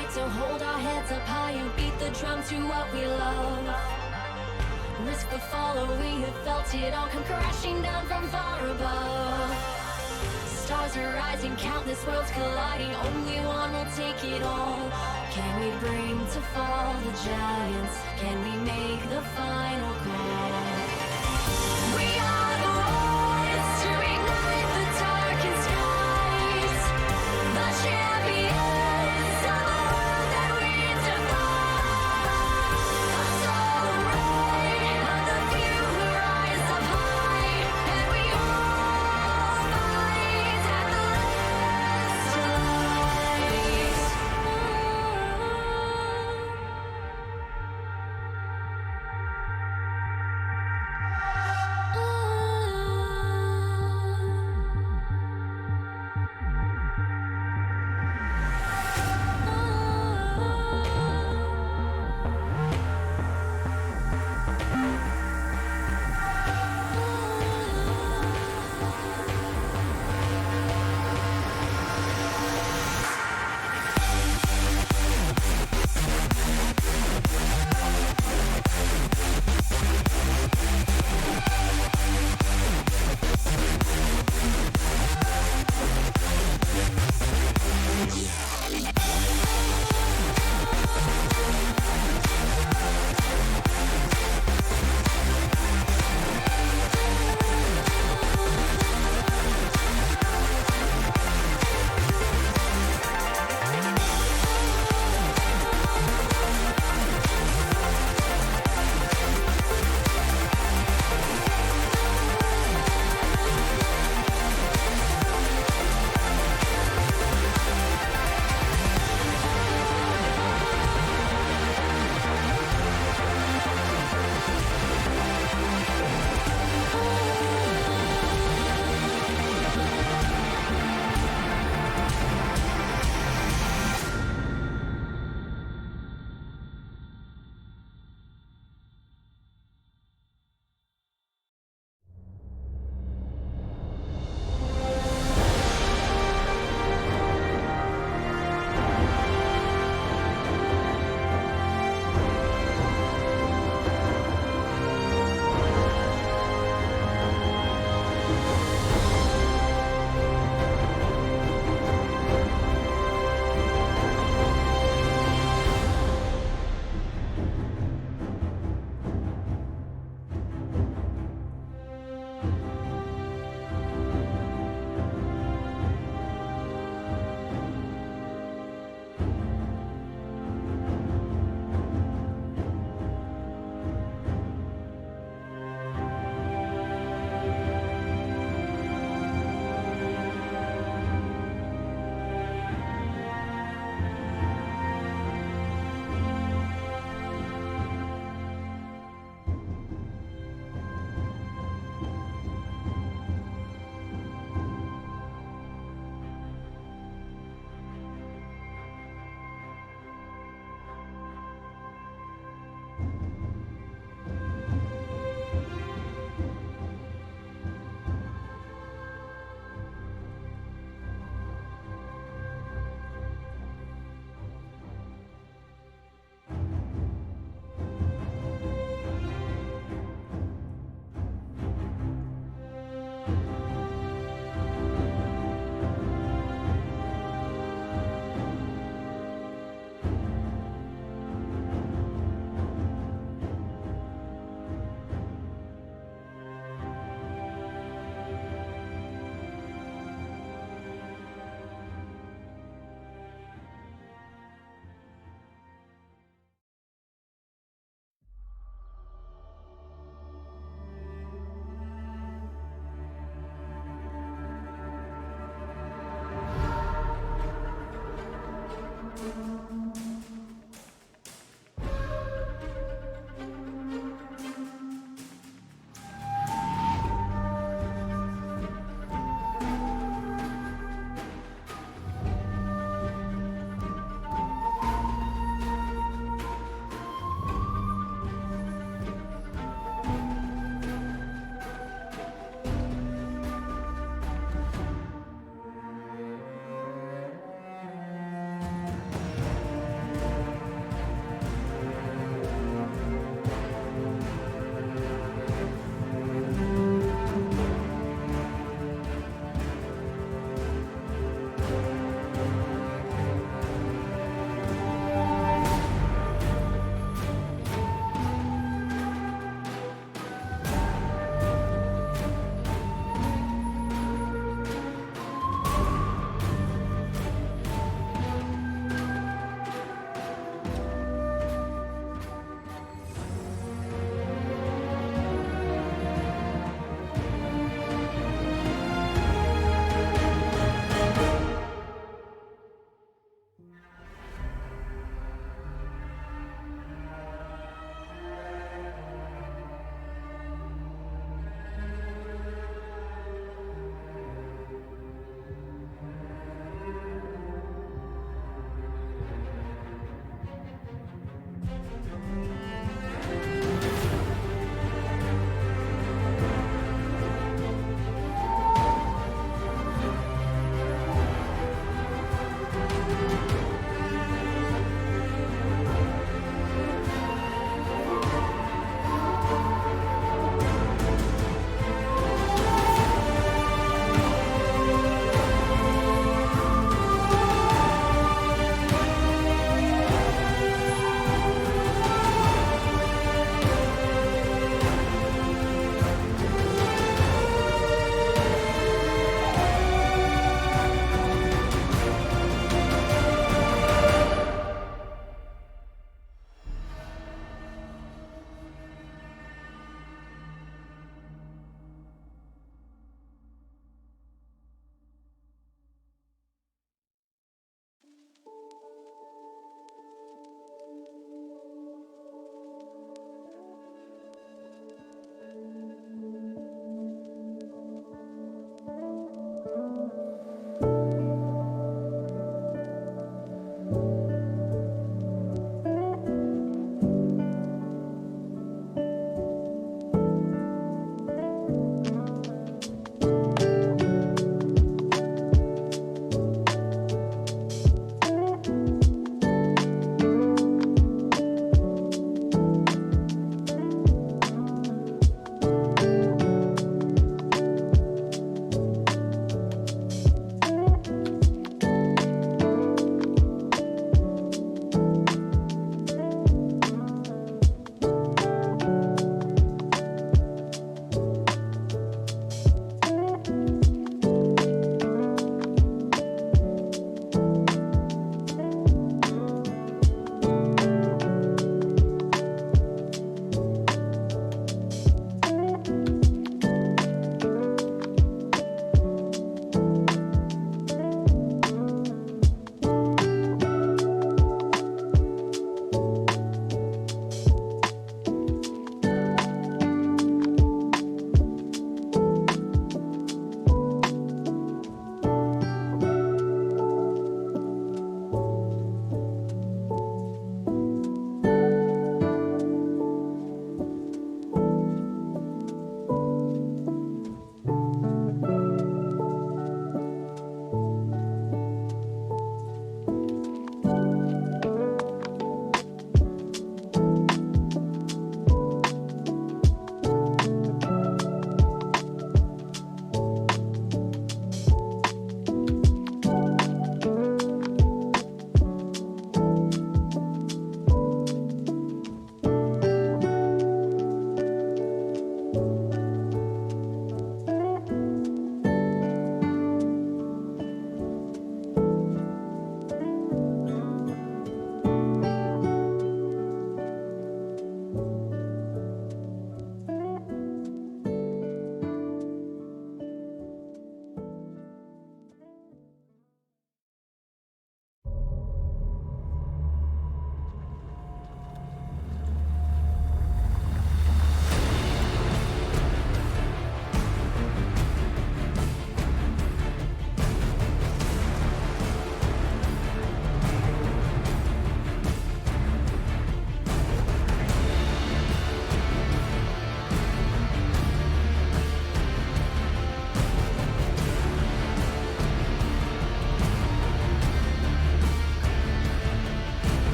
fight to hold our heads up high and beat the drum to what we love. Risk the fall, or we have felt it all come crashing down from far above. Stars are rising, countless worlds colliding, only one will take it all. Can we bring to fall the giants? Can we make the final call? We are the ones to ignite the darkened skies, the champions of the world that we defy. A soul ray of the few who rise up high, and we all fight at the last light.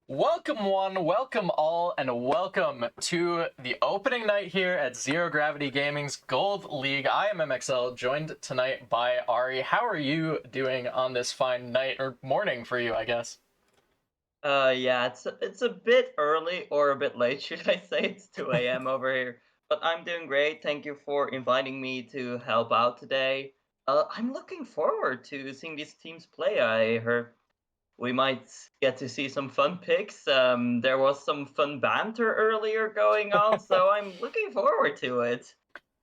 Welcome one, welcome all, and welcome to the opening night here at Zero Gravity Gaming's Gold League. I am MXL, joined tonight by Ari. How are you doing on this fine night, or morning for you, I guess? Yeah, it's a bit early or a bit late, should I say? It's 2 a.m. over here. But I'm doing great. Thank you for inviting me to help out today. I'm looking forward to seeing these teams play. I heard we might get to see some fun picks. There was some fun banter earlier going on, so I'm looking forward to it.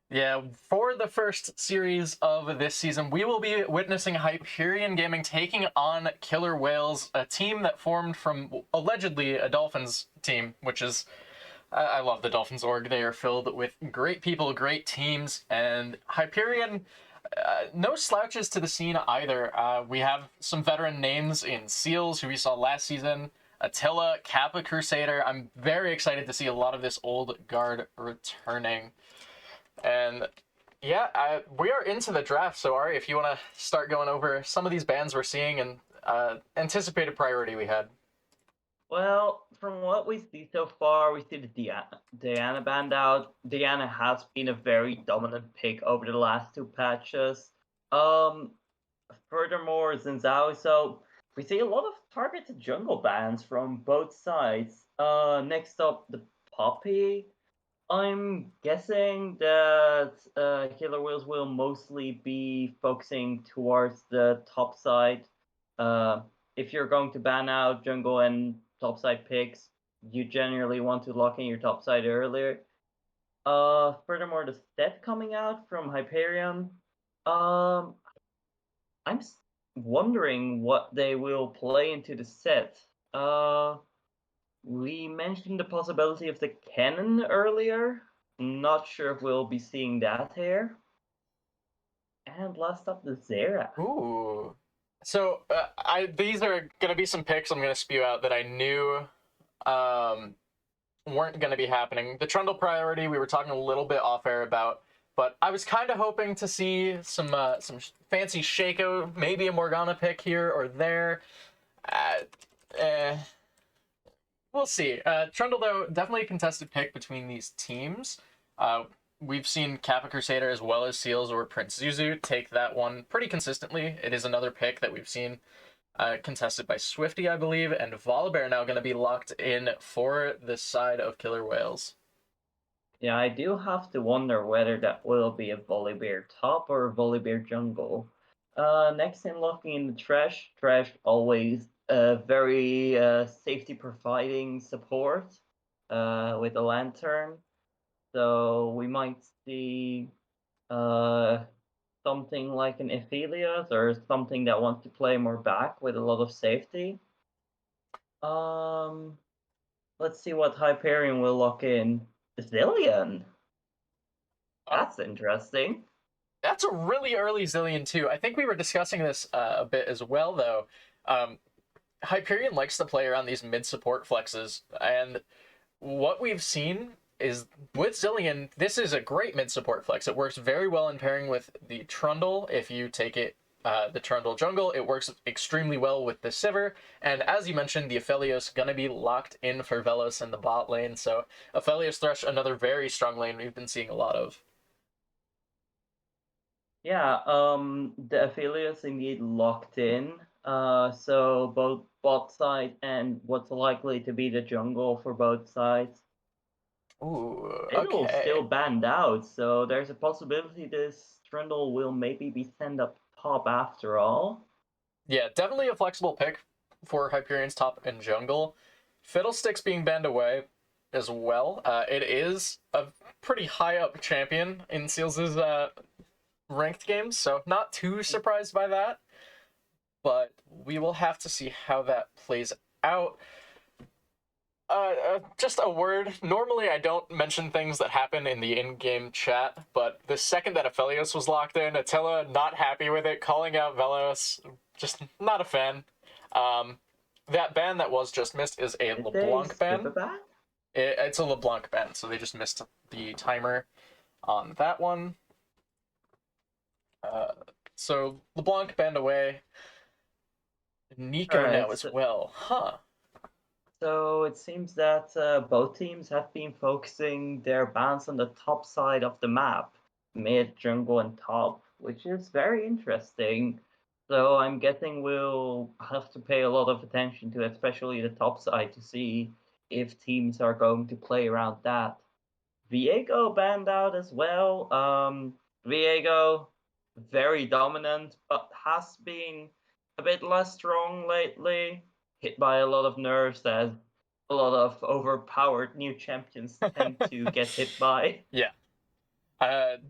Yeah, for the first series of this season, we will be witnessing Hyperion Gaming taking on Killer Whales, a team that formed from allegedly a Dolphins team, which is I love the Dolphins org. They are filled with great people, great teams, and Hyperion, no slouches to the scene either. We have some veteran names in Seals, who we saw last season, Attila, Kappa Crusader. I'm very excited to see a lot of this old guard returning. And yeah, we are into the draft. So Ari, if you want to start going over some of these bands we're seeing and anticipated priority we had. Well, from what we see so far, we see the Diana band out. Diana has been a very dominant pick over the last two patches. Um, Furthermore, Zinzao, so we see a lot of targeted jungle bans from both sides. Next up, the Poppy. I'm guessing that Killer Wheels will mostly be focusing towards the top side. Uh, if you're going to ban out jungle and top side picks, you generally want to lock in your top side earlier. Furthermore, the set coming out from Hyperion. Um, I'm wondering what they will play into the set. Uh, we mentioned the possibility of the cannon earlier. Not sure if we'll be seeing that here. And last up, the Zera. Ooh. So I these are gonna be some picks I'm gonna spew out that I knew um, weren't gonna be happening. The Trundle priority we were talking a little bit off air about, but I was kind of hoping to see some fancy Shaco, maybe a Morgana pick here or there. Uh, eh, we'll see. Trundle though, definitely a contested pick between these teams. Uh, we've seen Kappa Crusader as well as Seals or Prince Zuzu take that one pretty consistently. It is another pick that we've seen contested by Swifty, I believe, and Volibear now going to be locked in for the side of Killer Whales. Yeah, I do have to wonder whether that will be a Volibear top or a Volibear jungle. Next in looking in the trash. Trash always very safety providing support with a lantern. So we might see uh, something like an Aphelios or something that wants to play more back with a lot of safety. Um, let's see what Hyperion will lock in. Zillion. Oh, That's interesting. that's a really early Zillion too. I think we were discussing this a bit as well, though. Um, Hyperion likes to play around these mid support flexes, and what we've seen is with Zillion, this is a great mid support flex. It works very well in pairing with the Trundle. If you take it, the Trundle jungle, it works extremely well with the Sivir. And as you mentioned, the Aphelios gonna be locked in for Velos in the bot lane. So Aphelios Thresh, another very strong lane we've been seeing a lot of. Yeah, the Aphelios indeed locked in. So both bot side and what's likely to be the jungle for both sides. Ooh, It'll still okay. banned out, so there's a possibility this Trundle will maybe be sent up top after all. Yeah, definitely a flexible pick for Hyperion's top and jungle. Fiddlesticks being banned away as well. It is a pretty high up champion in Seals' ranked games, so not too surprised by that. But we will have to see how that plays out. Just a word. Normally, I don't mention things that happen in the in-game chat, but the second that Aphelios was locked in, Attila not happy with it, calling out Velos, just not a fan. Um, that ban that was just missed is a Did they LeBlanc skip a ban. ban? It's a LeBlanc ban, so they just missed the timer on that one. Uh, so LeBlanc banned away. Nico now Alright, as so well, huh? So it seems that both teams have been focusing their bans on the top side of the map, mid, jungle, and top, which is very interesting. So I'm guessing we'll have to pay a lot of attention to especially the top side to see if teams are going to play around that. Viego banned out as well. Viego, very dominant, but has been a bit less strong lately. Hit by a lot of nerfs as a lot of overpowered new champions tend to get hit by. Yeah.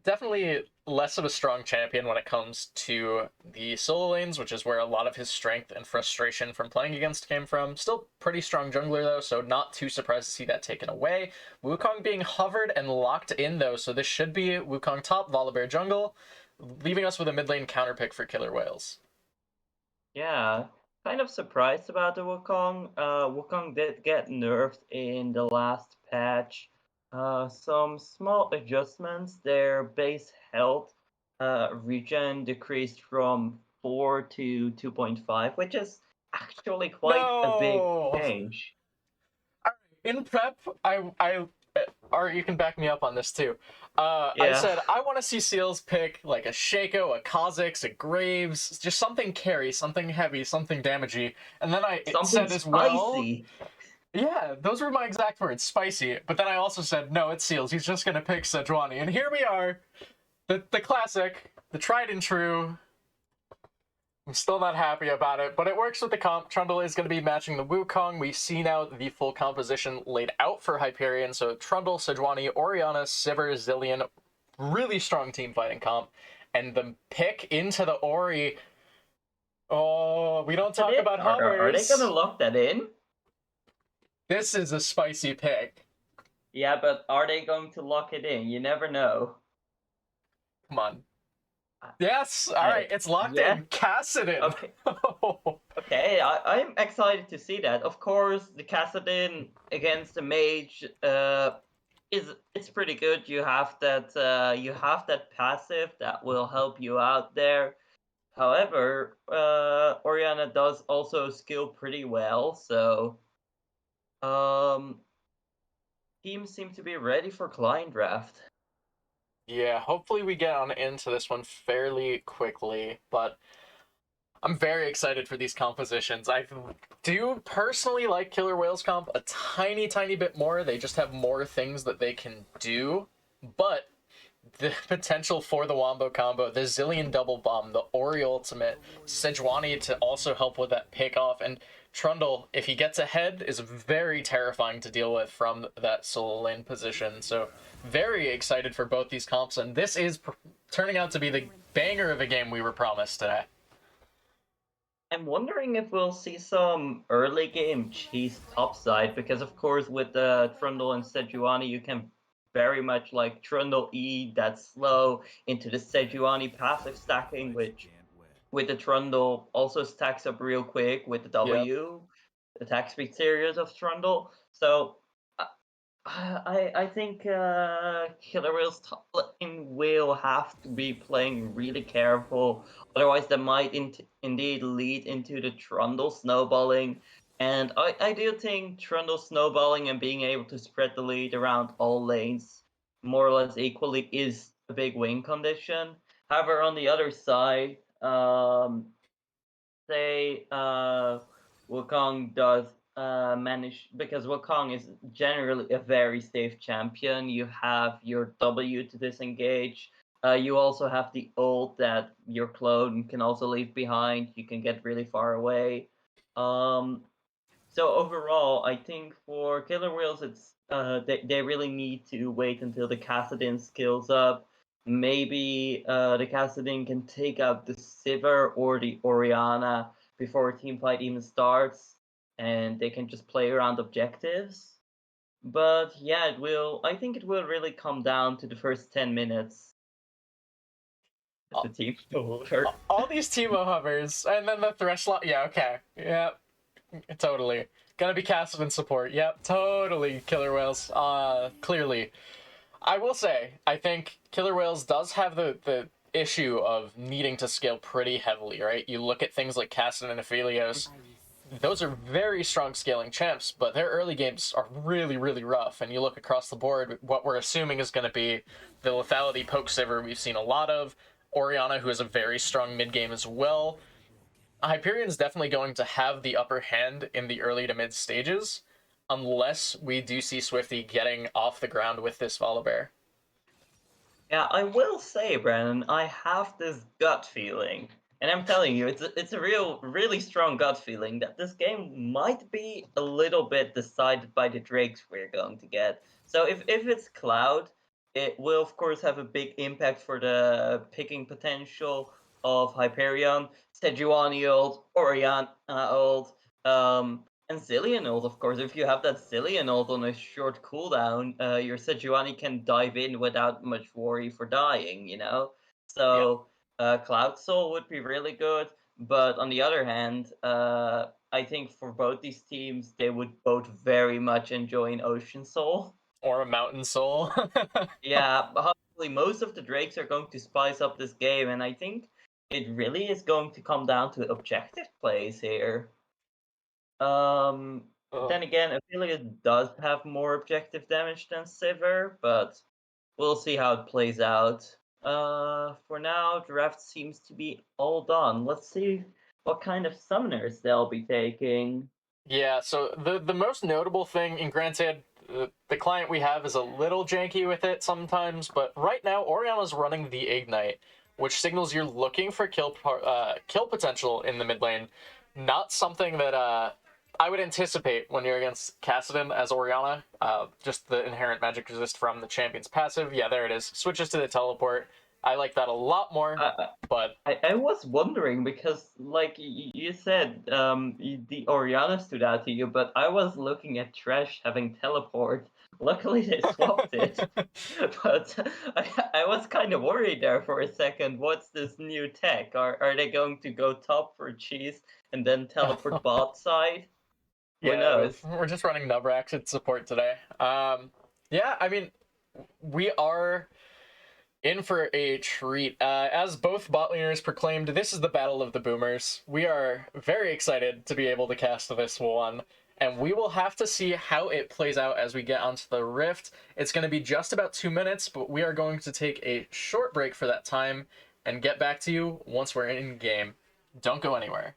Definitely less of a strong champion when it comes to the solo lanes, which is where a lot of his strength and frustration from playing against came from. Still pretty strong jungler though, so not too surprised to see that taken away. Wukong being hovered and locked in though, so this should be Wukong top, Volibear jungle, leaving us with a mid lane counter pick for Killer Whales. Yeah, kind of surprised about the Wukong. Wukong did get nerfed in the last patch. Some small adjustments. Their base health regen decreased from 4 to 2.5, which is actually quite a big No! change. In prep, or you can back me up on this too. I Yeah, said I want to see Seals pick like a Shaco, a Kha'Zix, a Graves, just something carry, something heavy, something damagey. And then I something said as well, spicy. yeah, those were my exact words, spicy. But then I also said, no, it's Seals. He's just gonna pick Sejuani. And here we are, the classic, the tried and true. I'm still not happy about it, but it works with the comp. Trundle is going to be matching the Wukong. We see now the full composition laid out for Hyperion. So Trundle, Sejuani, Orianna, Sivir, Zillion. Really strong team fighting comp. And the pick into the Ori. Oh, we don't talk about Are they hovers. gonna lock that in? This is a spicy pick. Yeah, but are they going to lock it in? You never know. Come on. Yes, all right, it's locked in. Kassadin. Okay. Okay, I'm excited to see that. Of course, the Kassadin against the mage is it's pretty good. You have that passive that will help you out there. However, Oriana does also skill pretty well, so um teams seem to be ready for client draft. Yeah, hopefully we get on into this one fairly quickly, but I'm very excited for these compositions. I do personally like Killer Whales comp a tiny bit more. They just have more things that they can do, but the potential for the Wombo combo, the Zillion double bomb, the Ori ultimate, Sejuani to also help with that pick off, and Trundle, if he gets ahead, is very terrifying to deal with from that solo lane position. So very excited for both these comps, and this is turning out to be the banger of a game we were promised today. I'm wondering if we'll see some early game cheese topside, because of course with the Trundle and Sejuani you can very much like Trundle E that's slow into the Sejuani passive stacking, which with the Trundle also stacks up real quick with the W attack speed series of Trundle. So I think Killer Whale's top lane will have to be playing really careful, otherwise that might indeed lead into the Trundle snowballing. And I do think Trundle snowballing and being able to spread the lead around all lanes more or less equally is a big win condition. However, on the other side, say Wukong does manage, because Wukong is generally a very safe champion. You have your W to disengage. You also have the ult that your clone can also leave behind. You can get really far away. So overall, I think for Killer Whales, it's they really need to wait until the Kassadin skills up. Maybe the Kassadin can take out the Sivir or the Oriana before a team fight even starts, and they can just play around objectives. But yeah, it will. I think it will really come down to the first 10 minutes. The team over. All these Teemo hovers, and then the Thresh lot. Yeah, okay. Yeah, totally. Gonna be casted in support. Yep, totally. Killer Whales. Clearly. I will say, I think Killer Whales does have the issue of needing to scale pretty heavily, right? You look at things like Cassidin and Aphelios. those are very strong scaling champs, but their early games are really, really rough. And you look across the board, what we're assuming is going to be the lethality poke saver we've seen a lot of, Orianna, who has a very strong mid game as well. Hyperion's definitely going to have the upper hand in the early to mid stages, unless we do see Swifty getting off the ground with this Volibear. Yeah, I will say, Brandon, I have this gut feeling, and I'm telling you, it's a really strong gut feeling that this game might be a little bit decided by the Drakes we're going to get. So if it's Cloud, it will of course have a big impact for the picking potential of Hyperion, Sejuani ult, Orianna ult, and Zillion ult, of course. If you have that Zillion ult on a short cooldown, your Sejuani can dive in without much worry for dying, you know? Yeah. So, Cloud Soul would be really good. But on the other hand, I think for both these teams, they would both very much enjoy an Ocean Soul. Or a Mountain Soul. Yeah, but hopefully most of the Drakes are going to spice up this game, and I think it really is going to come down to objective plays here. Um, Oh. then again, Affiliate does have more objective damage than Sivir, but we'll see how it plays out. For now, draft seems to be all done. Let's see what kind of summoners they'll be taking. Yeah, so the most notable thing, and granted, the client we have is a little janky with it sometimes, but right now Orianna's running the Ignite, which signals you're looking for kill potential in the mid lane. Not something that I would anticipate when you're against Kassadin as Orianna. Just the inherent magic resist from the champion's passive. Yeah, there it is. Switches to the teleport. I like that a lot more, but I was wondering because, like you said, the Orianna stood out to you, but I was looking at Trash having teleport. Luckily, they swapped it, but I was kind of worried there for a second. What's this new tech? Are they going to go top for cheese and then teleport bot side? Who yeah, knows? we're just running Nubrax at support today. Yeah, I mean, we are in for a treat. As both bot laners proclaimed, this is the battle of the boomers. We are very excited to be able to cast this one, and we will have to see how it plays out as we get onto the Rift. It's going to be just about 2 minutes, but we are going to take a short break for that time and get back to you once we're in game. Don't go anywhere.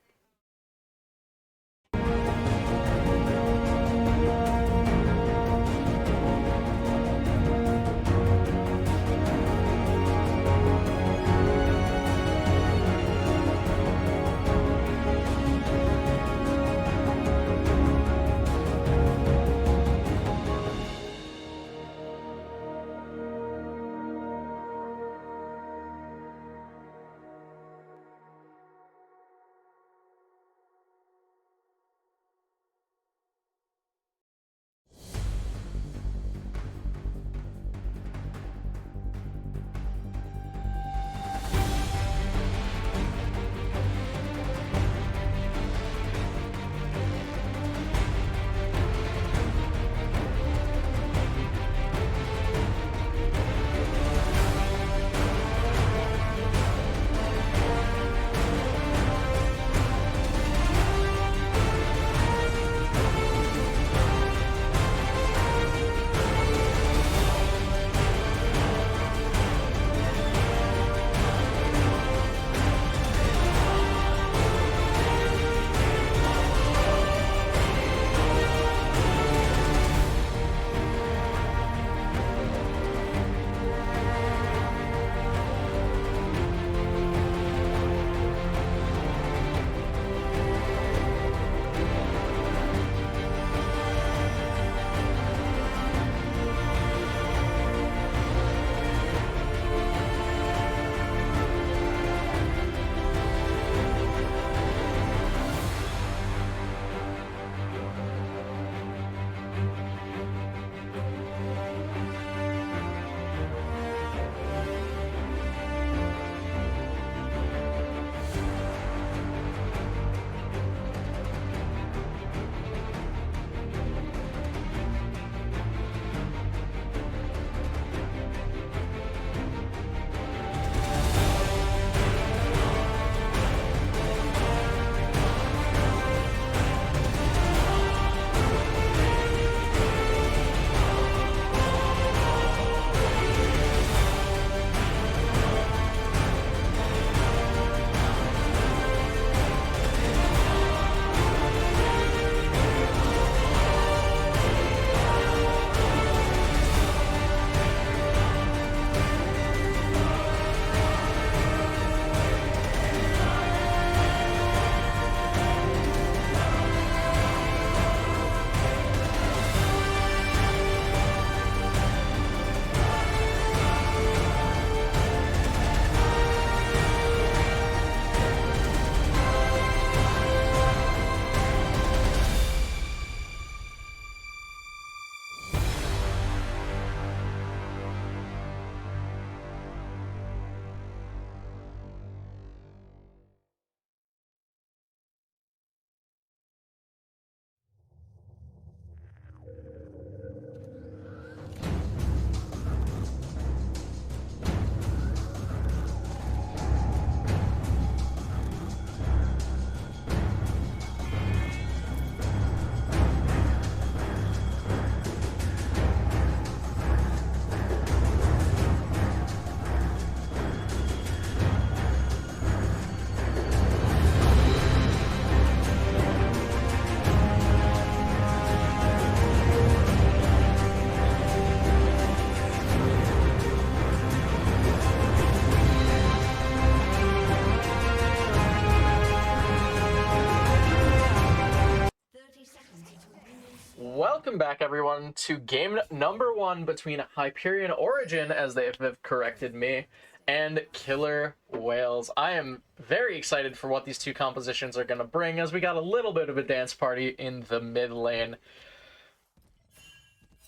welcome back everyone to game number 1 between Hyperion Origin, as they have corrected me, and Killer Whales. I am very excited for what these two compositions are going to bring, as we got a little bit of a dance party in the mid lane.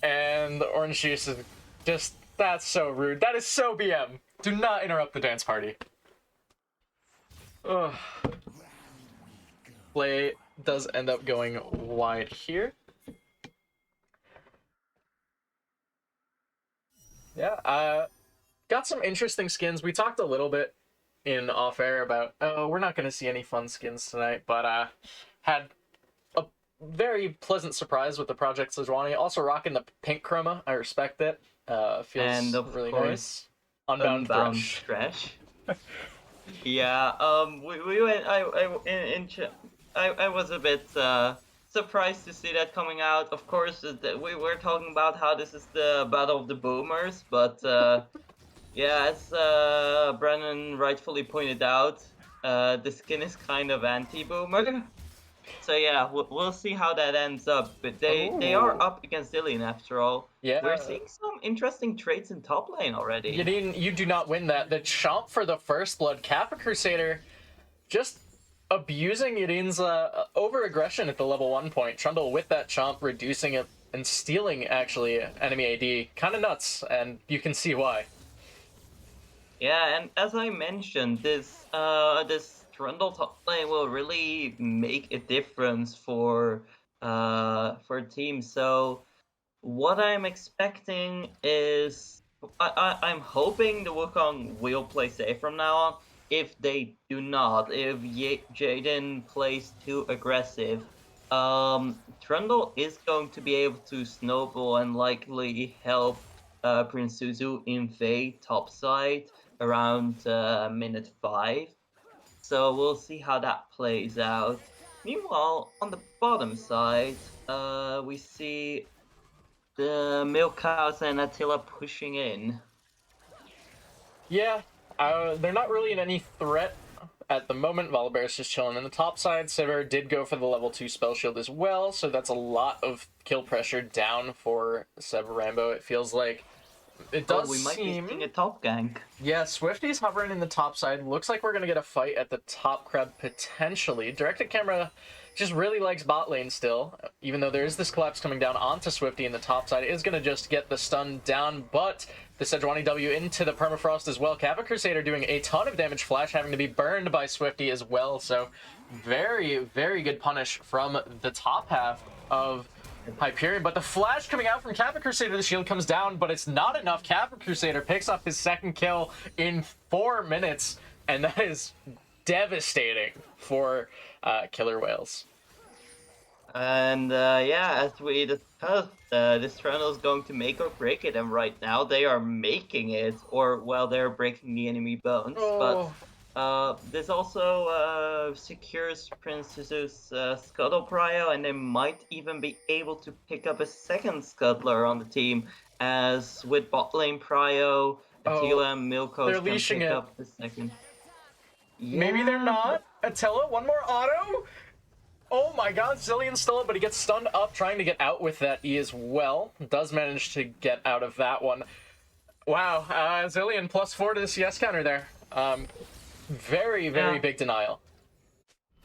And the orange juice is just, that's so rude. That is so BM. Do not interrupt the dance party. Ugh. Play does end up going wide here. Yeah, got some interesting skins. We talked a little bit in off-air about, oh, we're not going to see any fun skins tonight, but had a very pleasant surprise with the Project Sejuani. Also rocking the pink chroma. I respect it. Feels And of really course, nice. Unbound Thresh. Yeah, we went. I was a bit surprised to see that coming out. Of course, we were talking about how this is the battle of the boomers, but yeah, as Brennan rightfully pointed out, the skin is kind of anti-boomer. So yeah, we'll see how that ends up. But they are up against Zillion after all. Yeah. We're seeing some interesting traits in top lane already. You do not win that. The chomp for the first blood. Kappa Crusader just abusing Yadin's over-aggression at the level 1 point. Trundle with that chomp, reducing it and stealing, actually, enemy AD. Kind of nuts, and you can see why. Yeah, and as I mentioned, this Trundle top lane will really make a difference for teams. So what I'm expecting is I'm hoping the Wukong will play safe from now on. If they do not, if Jaden plays too aggressive, Trundle is going to be able to snowball and likely help Prince Suzu invade topside around minute 5. So we'll see how that plays out. Meanwhile, on the bottom side, we see the Milk Cows and Attila pushing in. Yeah, they're not really in any threat at the moment. Volibear's just chilling in the top side. Sever did go for the level 2 spell shield as well, so that's a lot of kill pressure down for Sever Rambo, it feels like. It does we might seem... be seeing a top gank. Yeah, Swifty's hovering in the top side. Looks like we're going to get a fight at the top crab, potentially. Directed Camera just really likes bot lane still, even though there is this collapse coming down onto Swifty in the top side. It is going to just get the stun down, but the Sejuani W into the permafrost as well. Kappa Crusader doing a ton of damage. Flash having to be burned by Swifty as well, so very, very good punish from the top half of Hyperion, but the flash coming out from Kappa Crusader, the shield comes down, but it's not enough. Kappa Crusader picks up his second kill in 4 minutes, and that is devastating for Killer Whales. And yeah, as we discussed, this Trundle is going to make or break it, and right now they are making it, or well, they're breaking the enemy bones. Oh. But this also secures Princess's Scuttle Prio, and they might even be able to pick up a second Scuttler on the team, as with bot lane Prio, Attila and Milkos can pick up the second. Yeah. Maybe they're not. Attila, one more auto? Oh my god, Zillion's still up, but he gets stunned up trying to get out with that E as well. Does manage to get out of that one. Wow, Zillion +4 to the CS counter there. Very, very big denial.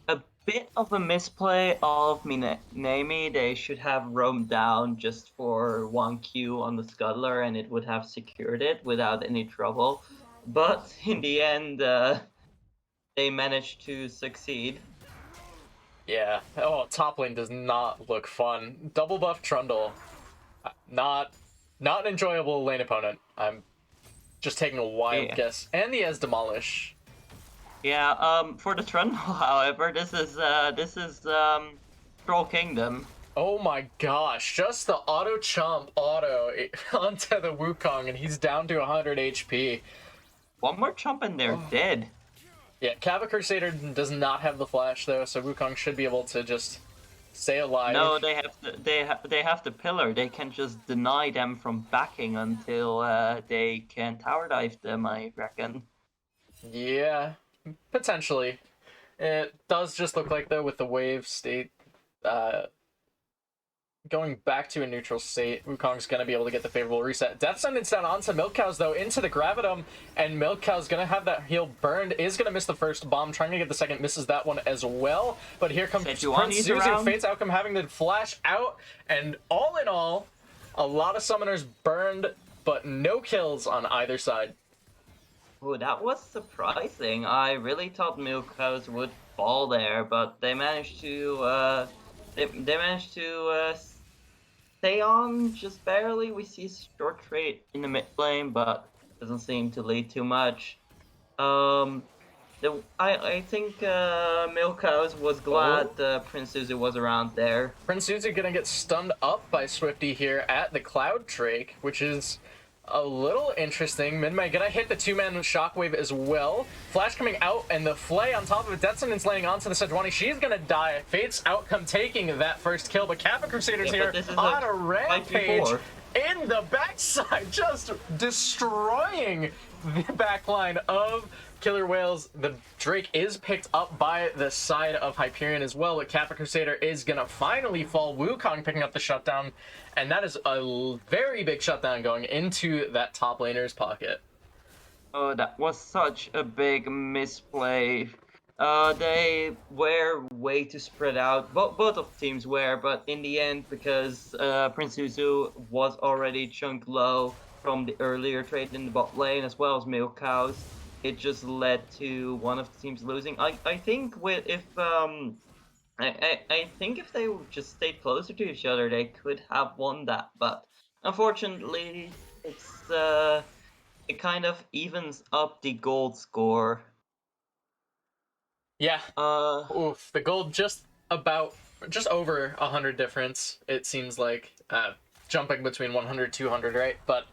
A bit of a misplay of Minami. They should have roamed down just for 1 Q on the Scuttler, and it would have secured it without any trouble. But in the end, they managed to succeed. Yeah. Oh, top lane does not look fun. Double buff Trundle. Not an enjoyable lane opponent. I'm just taking a wild guess. And he has Demolish. Yeah, for the Trundle, however, this is Troll Kingdom. Oh my gosh, just the auto chomp onto the Wukong, and he's down to 100 HP. One more chomp and they're dead. Yeah, Kappa Crusader does not have the flash though, so Wukong should be able to just stay alive. No, they have the pillar. They can just deny them from backing until they can tower dive them, I reckon. Yeah. Potentially. It does just look like, though, with the wave state going back to a neutral state. Wukong's going to be able to get the favorable reset. Death Sentence down onto Milk Cows, though, into the Gravitum, and Milk Cow's going to have that heal burned, is going to miss the first bomb, trying to get the second, misses that one as well. But here comes Prince Zuzu, Fate's Outcome having the flash out, and all in all, a lot of summoners burned, but no kills on either side. Oh, that was surprising. I really thought Milk Cows would fall there, but they managed to they managed to stay on just barely. We see a short trade in the mid lane, but doesn't seem to lead too much. I think Milk Cows was glad Prince Zuzu was around there. Prince Zuzu gonna get stunned up by Swifty here at the Cloud Drake, which is a little interesting. Minmay gonna hit the two-man shockwave as well. Flash coming out, and the Flay on top of it. Death Sentence laying onto the Sejuani. She's gonna die. Fate's Outcome taking that first kill, but Kappa Crusaders here on a rampage in the backside, just destroying the backline of Killer Whales. The Drake is picked up by the side of Hyperion as well, but Kappa Crusader is gonna finally fall. Wukong picking up the shutdown, and that is a very big shutdown going into that top laner's pocket. Oh, that was such a big misplay. They were way too spread out. Both of teams were, but in the end, because Prince Zuzu was already chunk low from the earlier trade in the bot lane, as well as Milk Cows, it just led to one of the teams losing. I think I think if they just stayed closer to each other, they could have won that. But unfortunately, it kind of evens up the gold score. Yeah. Oof. The gold just over 100 difference. It seems like jumping between 100, 200, right? But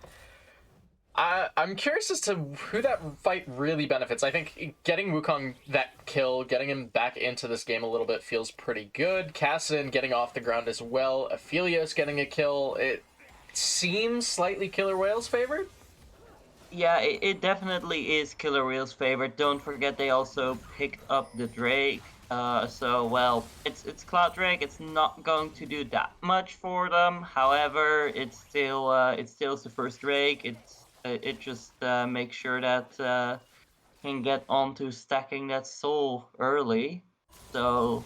I'm curious as to who that fight really benefits. I think getting Wukong that kill, getting him back into this game a little bit feels pretty good. Kassadin getting off the ground as well. Aphelios getting a kill. It seems slightly Killer Whales favored. Yeah, it definitely is Killer Whales favored. Don't forget they also picked up the Drake. So well, it's Cloud Drake. It's not going to do that much for them. However, it's still the first Drake. It just makes sure that can get onto stacking that soul early. So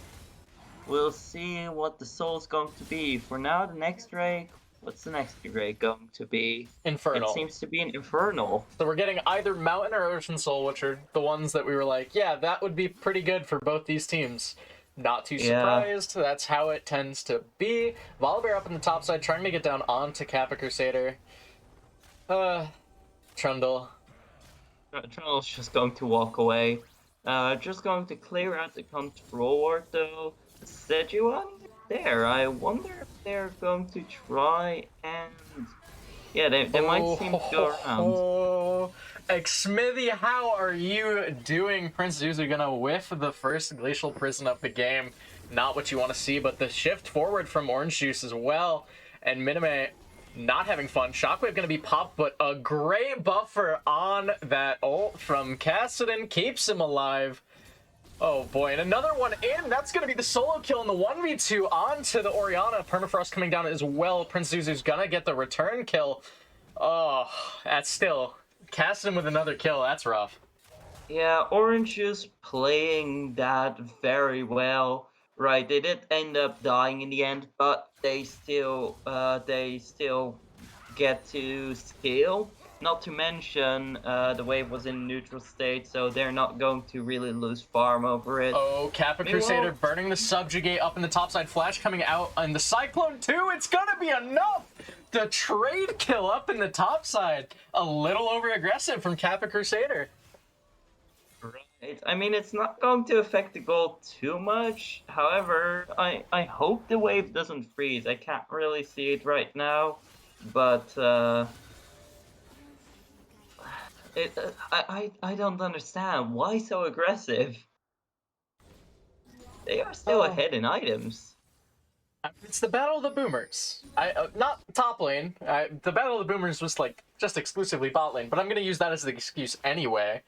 we'll see what the soul's going to be. For now, the next Drake. What's the next Drake going to be? Infernal. It seems to be an Infernal. So we're getting either Mountain or Ocean Soul, which are the ones that we were like, yeah, that would be pretty good for both these teams. Not too surprised. Yeah. That's how it tends to be. Volibear up in the top side, trying to get down onto Kappa Crusader. Trundle. Trundle's just going to walk away. Just going to clear out the control ward, though. Sejuani there. I wonder if they're going to try and... Yeah, they might seem to go around. Xsmithy, how are you doing? Prince Zuzu gonna whiff the first Glacial Prison of the game. Not what you want to see, but the shift forward from Orange Juice as well. And Miname not having fun. Shockwave gonna be popped, but a great buffer on that ult from Kassadin keeps him alive. Oh boy, and another one in. That's going to be the solo kill in the 1v2 onto the Orianna. Permafrost coming down as well. Prince Zuzu's going to get the return kill. Oh, that's still... Kassadin with another kill. That's rough. Yeah, Orange is playing that very well. Right, they did end up dying in the end, but they still get to scale. Not to mention, the wave was in neutral state, so they're not going to really lose farm over it. Oh, Kappa Crusader burning the Subjugate up in the topside. Flash coming out, and the Cyclone too. It's gonna be enough! The trade kill up in the topside. A little over-aggressive from Kappa Crusader. Right. I mean, it's not going to affect the goal too much. However, I hope the wave doesn't freeze. I can't really see it right now, but... I don't understand. Why so aggressive? They are still ahead in items. It's the Battle of the Boomers. Not top lane. The Battle of the Boomers was like just exclusively bot lane, but I'm gonna use that as the excuse anyway.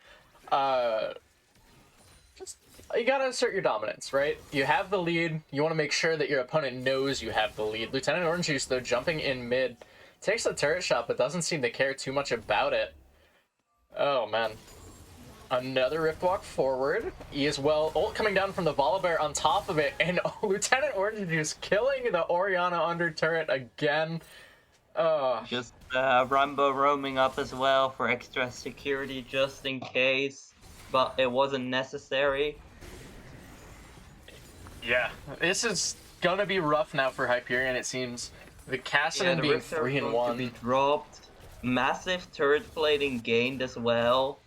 you gotta assert your dominance, right? You have the lead. You want to make sure that your opponent knows you have the lead. Lieutenant Orange Juice, though, jumping in mid, takes the turret shot, but doesn't seem to care too much about it. Oh, man. Another Rift Walk forward. E as well. Ult coming down from the Volibear on top of it. And Lieutenant Orange Juice killing the Orianna under turret again. Just Rumbo roaming up as well for extra security just in case. But it wasn't necessary. Yeah. This is gonna be rough now for Hyperion, it seems. The Kassadin being 3 and 1. Be dropped. Massive turret plating gained as well.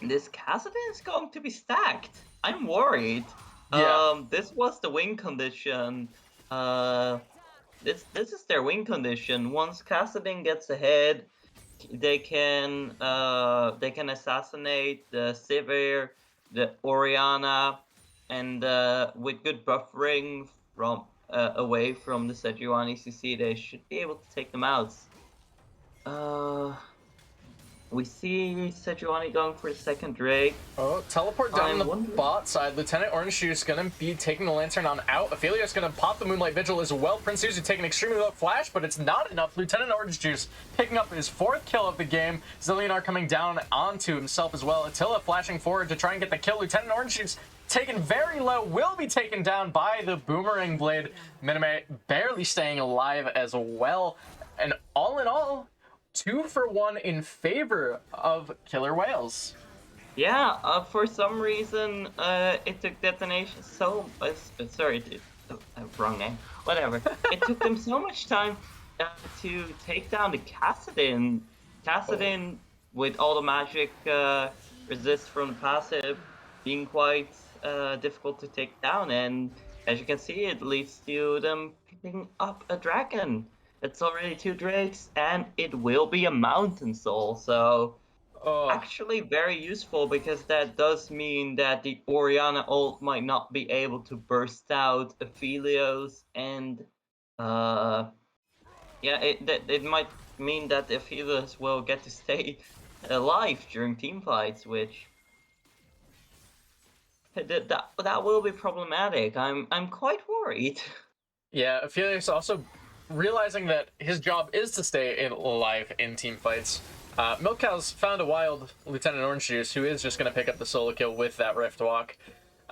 This Kassadin is going to be stacked. I'm worried. Yeah. This was the win condition. This is their win condition. Once Kassadin gets ahead, they can assassinate the Sivir, the Orianna, and with good buffering from away from the Sejuani CC, they should be able to take them out. We see Sejuani going for the second Drake. Oh, teleport down the bot side. Lieutenant Orange Juice gonna be taking the Lantern on out. Aphelios gonna pop the Moonlight Vigil as well. Prince Zuzu taking extremely low flash, but it's not enough. Lieutenant Orange Juice picking up his 4th kill of the game. Zillionaire coming down onto himself as well. Attila flashing forward to try and get the kill. Lieutenant Orange Juice taken very low, will be taken down by the Boomerang Blade. Miname barely staying alive as well. And all in all, 2 for 1 in favor of Killer Whales. Yeah, for some reason, it took Detonation so... wrong name. Whatever. It took them so much time to take down the Kassadin. Kassadin, with all the magic resist from the passive, being quite difficult to take down. And as you can see, it leads to them picking up a dragon. It's already 2 Drakes, and it will be a Mountain Soul, so actually very useful, because that does mean that the Orianna ult might not be able to burst out Aphelios, and it might mean that Aphelios will get to stay alive during team fights, which that will be problematic. I'm quite worried. Yeah, Aphelios also realizing that his job is to stay alive in team fights. Milk Cow's found a wild Lieutenant Orange Juice, who is just going to pick up the solo kill with that Rift Walk.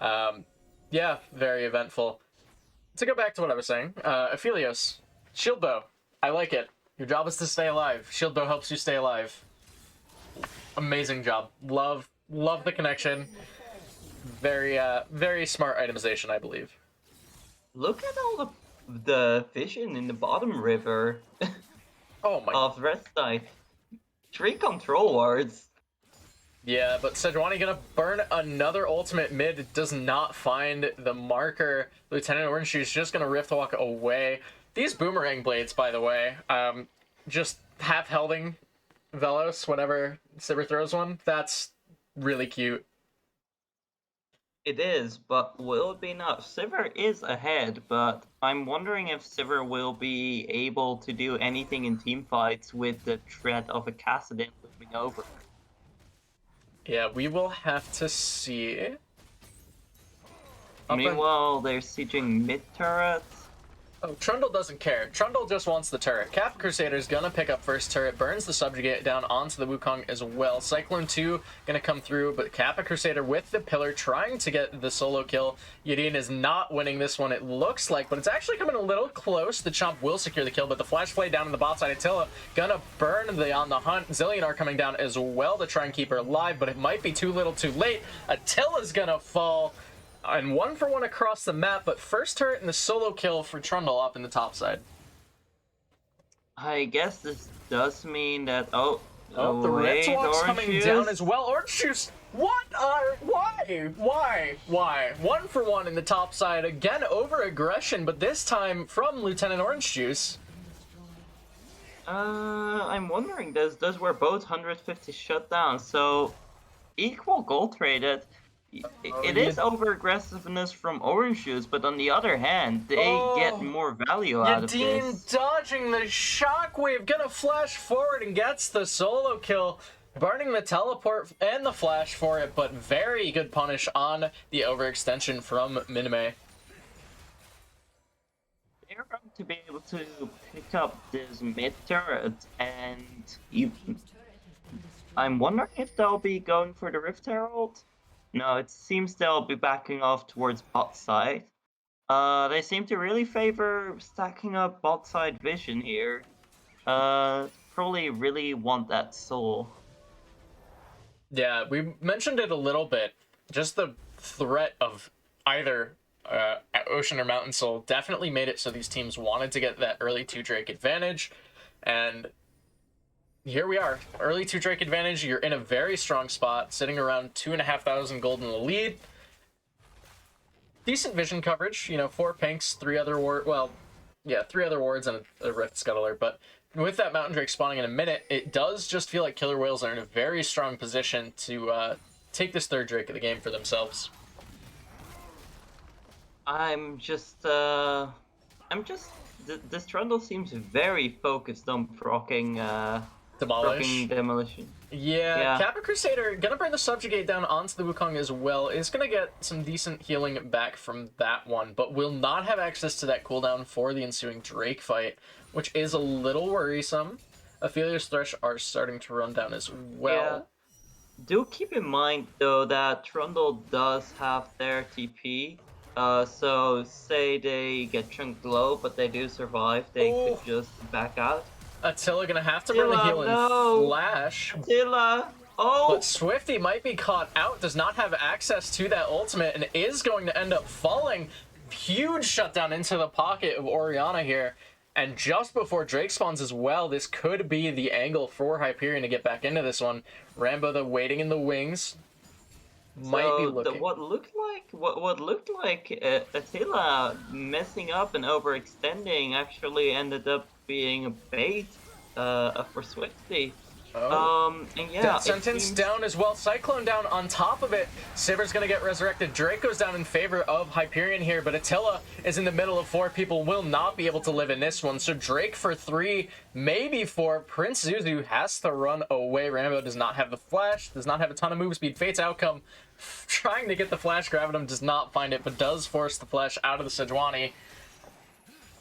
Yeah, very eventful. To go back to what I was saying, Aphelios, Shield Bow, I like it. Your job is to stay alive. Shield Bow helps you stay alive. Amazing job. Love the connection. Very smart itemization, I believe. Look at all the vision in the bottom river. Oh my! Of Red Side. 3 control wards. Yeah, but Sejuani gonna burn another ultimate mid. Does not find the marker. Lieutenant Orange Juice just gonna Rift Walk away. These Boomerang Blades, by the way, just half-helding Velos whenever Sivir throws one. That's really cute. It is, but will it be enough? Sivir is ahead, but I'm wondering if Sivir will be able to do anything in team fights with the threat of a Kassadin moving over. Yeah, we will have to see. Meanwhile, they're sieging mid turrets. Oh, Trundle doesn't care. Trundle just wants the turret. Kappa Crusader's gonna pick up first turret, burns the Subjugate down onto the Wukong as well. Cyclone 2 gonna come through, but Kappa Crusader with the pillar trying to get the solo kill. Yadin is not winning this one, it looks like, but it's actually coming a little close. The Chomp will secure the kill, but the flash play down on the bot side. Attila gonna burn the On the Hunt. Zillionaire coming down as well to try and keep her alive, but it might be too little too late. Attila's gonna fall. And 1 for 1 across the map, but first turret and the solo kill for Trundle up in the top side. I guess this does mean that the Red Walk's coming down as well. Orange Juice, why? 1 for 1 in the top side, again over aggression, but this time from Lieutenant Orange Juice. I'm wondering, those were both 150 shutdowns, so equal goal traded. It is over-aggressiveness from Orange Juice, but on the other hand, they get more value out of this. Yadin dodging the shockwave, gonna flash forward and gets the solo kill. Burning the teleport and the flash for it, but very good punish on the overextension from Minime. They're going to be able to pick up this mid turret, and I'm wondering if they'll be going for the Rift Herald. No, it seems they'll be backing off towards bot side. They seem to really favor stacking up bot side vision here. Probably really want that soul. Yeah, we mentioned it a little bit. Just the threat of either Ocean or Mountain Soul definitely made it so these teams wanted to get that early 2 Drake advantage. And here we are. Early 2 Drake advantage. You're in a very strong spot, sitting around 2,500 gold in the lead. Decent vision coverage. 4 pinks, 3 other wards. Well, yeah, 3 other wards and a Rift Scuttler. But with that Mountain Drake spawning in a minute, it does just feel like Killer Whales are in a very strong position to take this 3rd Drake of the game for themselves. This Trundle seems very focused on proccing Demolition. Yeah, Kappa Crusader gonna bring the Subjugate down onto the Wukong as well. Is gonna get some decent healing back from that one, but will not have access to that cooldown for the ensuing Drake fight, which is a little worrisome. Aphelios Thresh are starting to run down as well. Yeah. Do keep in mind though that Trundle does have their TP. So say they get chunked low, but they do survive, they could just back out. Attila gonna have to run the heal and flash. Attila! Oh! But Swifty might be caught out, does not have access to that ultimate, and is going to end up falling. Huge shutdown into the pocket of Orianna here. And just before Drake spawns as well, this could be the angle for Hyperion to get back into this one. Rambo, the waiting in the wings. Might be looking. What looked like Attila messing up and overextending actually ended up being a bait for Swifty. And yeah, Death Sentence down as well. Cyclone down on top of it. Sivir's gonna get resurrected. Drake goes down in favor of Hyperion here, but Attila is in the middle of 4 people, will not be able to live in this one. So Drake for 3, maybe 4. Prince Zuzu has to run away. Rambo does not have the flash, does not have a ton of move speed. Fate's Outcome trying to get the flash, grab him, does not find it, but does force the flash out of the Sejuani.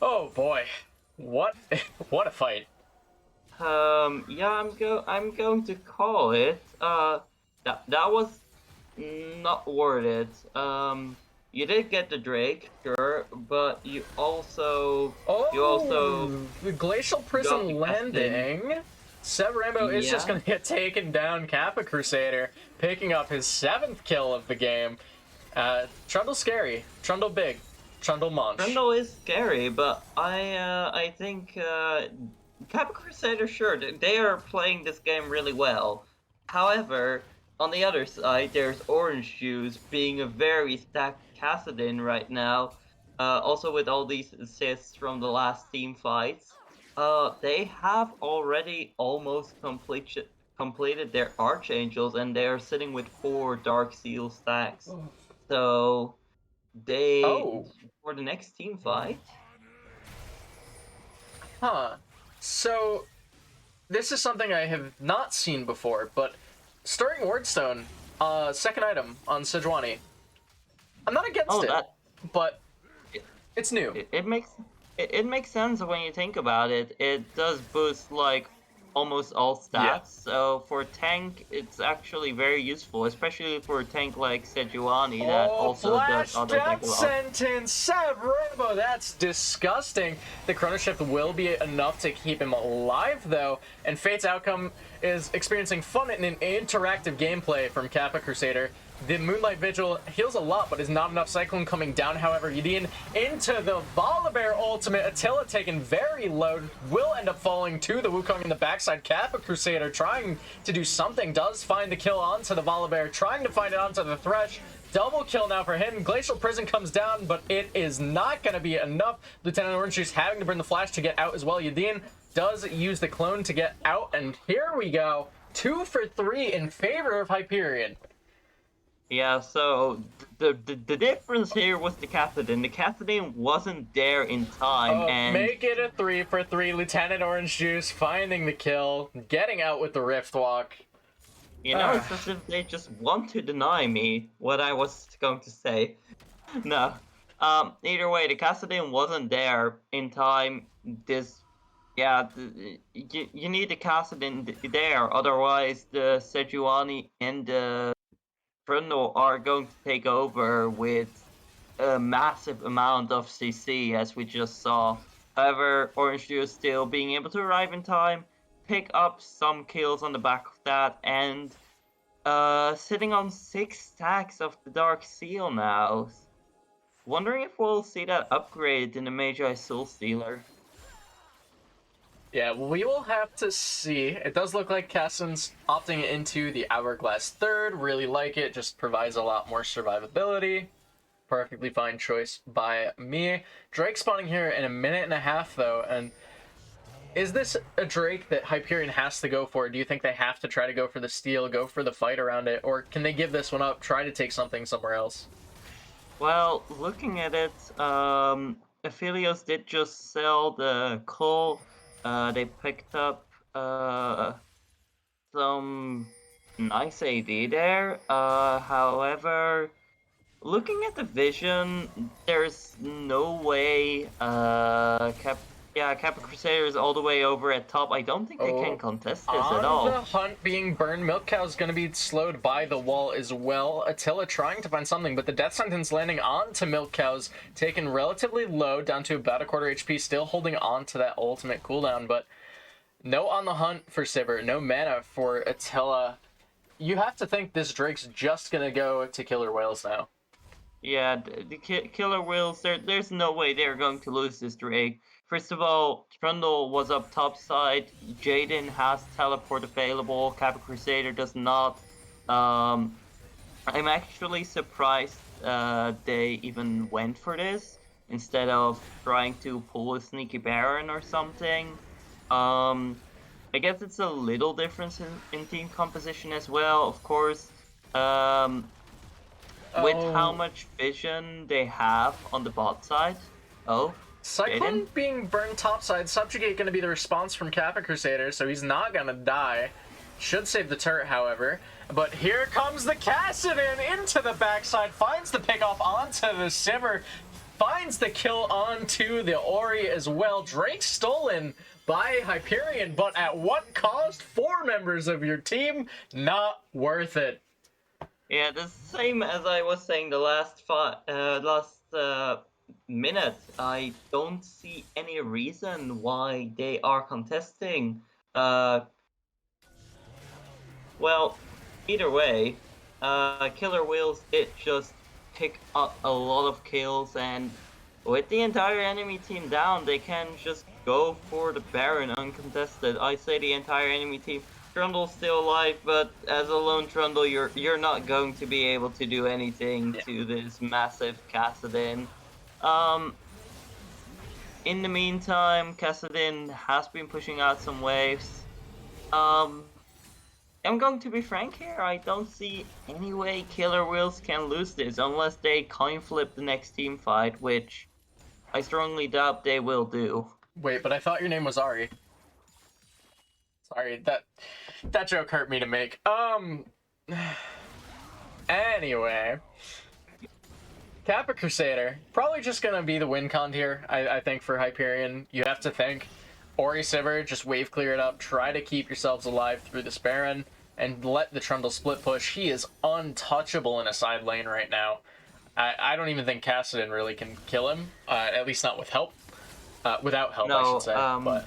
Oh boy, what a fight. Yeah, I'm going to call it. That was not worth it. You did get the Drake, sure, but you also the Glacial Prison landing. Seb Rambo is just gonna get taken down. Kappa Crusader picking up his 7th kill of the game. Trundle scary, Trundle big, Trundle munch. Trundle is scary, but I think Kappa Crusader, sure, they are playing this game really well. However, on the other side, there's Orange Juice being a very stacked Kassadin right now. Also with all these assists from the last team fights. They have already almost completed their Archangels, and they are sitting with 4 Dark Seal stacks. So, for the next team fight... Huh. So, this is something I have not seen before, but Stirring Wordstone, 2nd item on Sejuani. I'm not against it, but it's new. It makes sense when you think about it. It does boost like almost all stats, so for tank it's actually very useful, especially for a tank like Sejuani that also does other Death things. Sentence, Seb Rambo, that's disgusting. The Chrono Shift will be enough to keep him alive though, and Fate's Outcome is experiencing fun and an interactive gameplay from Kappa Crusader. The Moonlight Vigil heals a lot, but is not enough. Cyclone coming down, however. Yudin into the Volibear ultimate. Attila taken very low. Will end up falling to the Wukong in the backside. Kappa Crusader trying to do something. Does find the kill onto the Volibear. Trying to find it onto the Thresh. Double kill now for him. Glacial Prison comes down, but it is not going to be enough. Lieutenant Orange Juice having to burn the flash to get out as well. Yudin does use the clone to get out, and here we go. 2 for 3 in favor of Hyperion. Yeah, so the difference here was the Kassadin. The Kassadin wasn't there in time, and make it a 3 for 3. Lieutenant Orange Juice finding the kill, getting out with the Rift Walk. You know, it's as if they just want to deny me what I was going to say. No. Either way, the Kassadin wasn't there in time. You need the Kassadin there, otherwise the Sejuani and the Brundle are going to take over with a massive amount of CC, as we just saw. However, Orange Duo still being able to arrive in time, pick up some kills on the back of that, and sitting on 6 stacks of the Dark Seal now. Wondering if we'll see that upgraded in the Magi Soul Stealer. Yeah, we will have to see. It does look like Cassin's opting into the Hourglass Third. Really like it. Just provides a lot more survivability. Perfectly fine choice by me. Drake spawning here in a minute and a half, though. And is this a Drake that Hyperion has to go for? Do you think they have to try to go for the steal, go for the fight around it? Or can they give this one up, try to take something somewhere else? Well, looking at it, Aphelios did just sell the coal. They picked up some nice AD there. However, looking at the vision, there's no way Kappa Crusader is all the way over at top. I don't think they can contest this at all. On the hunt being burned, Milk Cow's going to be slowed by the wall as well. Attila trying to find something, but the death sentence landing onto Milk Cow's taken relatively low, down to about a quarter HP, still holding on to that ultimate cooldown, but no on the hunt for Sivir, no mana for Attila. You have to think this Drake's just going to go to Killer Whales now. Yeah, the Killer Whales, there's no way they're going to lose this Drake. First of all, Trundle was up top side. Jaden has teleport available. Kappa Crusader does not. I'm actually surprised they even went for this instead of trying to pull a sneaky Baron or something. I guess it's a little difference in team composition as well, of course. With how much vision they have on the bot side. Oh. Cyclone being burned topside, Subjugate going to be the response from Kappa Crusader, so he's not going to die. Should save the turret, however. But here comes the Kassadin into the backside, finds the pickoff onto the Sivir, finds the kill onto the Ori as well. Drake stolen by Hyperion, but at what cost? 4 members of your team, not worth it. Yeah, the same as I was saying the last minute. I don't see any reason why they are contesting. Well, either way, Killer Whales did just pick up a lot of kills, and with the entire enemy team down, they can just go for the Baron uncontested. I say the entire enemy team. Trundle's still alive, but as a lone Trundle, you're not going to be able to do anything to this massive Kassadin. In the meantime, Kassadin has been pushing out some waves. I'm going to be frank here, I don't see any way Killer Whales can lose this unless they coin flip the next team fight, which I strongly doubt they will do. Wait, but I thought your name was Ari. Sorry, that joke hurt me to make. Anyway, Kappa Crusader probably just gonna be the win con here. I think for Hyperion, you have to think Ori Sivir, just wave clear it up, try to keep yourselves alive through this Baron, and let the Trundle split push. He is untouchable in a side lane right now. I don't even think Kassadin really can kill him, at least not with help. Without help, I should say. But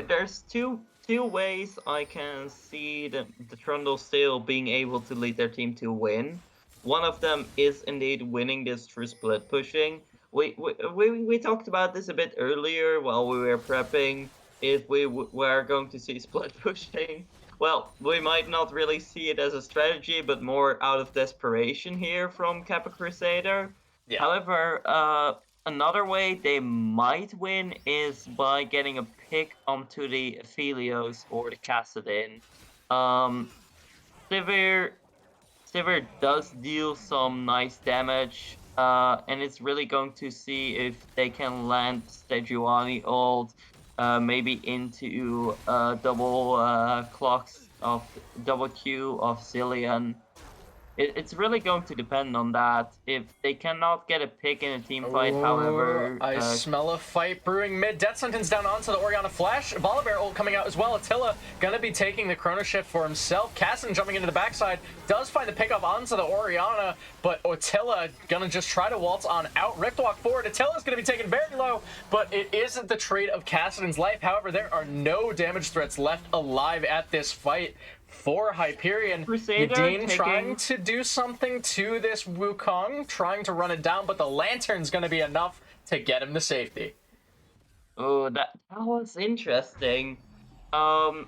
there's two ways I can see the Trundle still being able to lead their team to win. One of them is indeed winning this through split pushing. We talked about this a bit earlier while we were prepping. If we were going to see split pushing, well, we might not really see it as a strategy, but more out of desperation here from Kappa Crusader. Yeah. However, another way they might win is by getting a pick onto the Aphelios or the Kassadin. Sivir does deal some nice damage, and it's really going to see if they can land Sejuani ult, maybe into double clocks of double Q of Zillion. It's really going to depend on that. If they cannot get a pick in a team fight, however... I smell a fight brewing mid. Death Sentence down onto the Orianna Flash. Volibear ult coming out as well. Attila gonna be taking the Chrono Shift for himself. Casson jumping into the backside. Does find the pickup onto the Orianna, but Attila gonna just try to waltz on out. Riftwalk forward. Attila's gonna be taken very low, but it isn't the trade of Cassidy's life. However, there are no damage threats left alive at this fight for Hyperion. Yadin trying to do something to this Wukong, trying to run it down, but the Lantern's going to be enough to get him to safety. Oh, that was interesting. I'm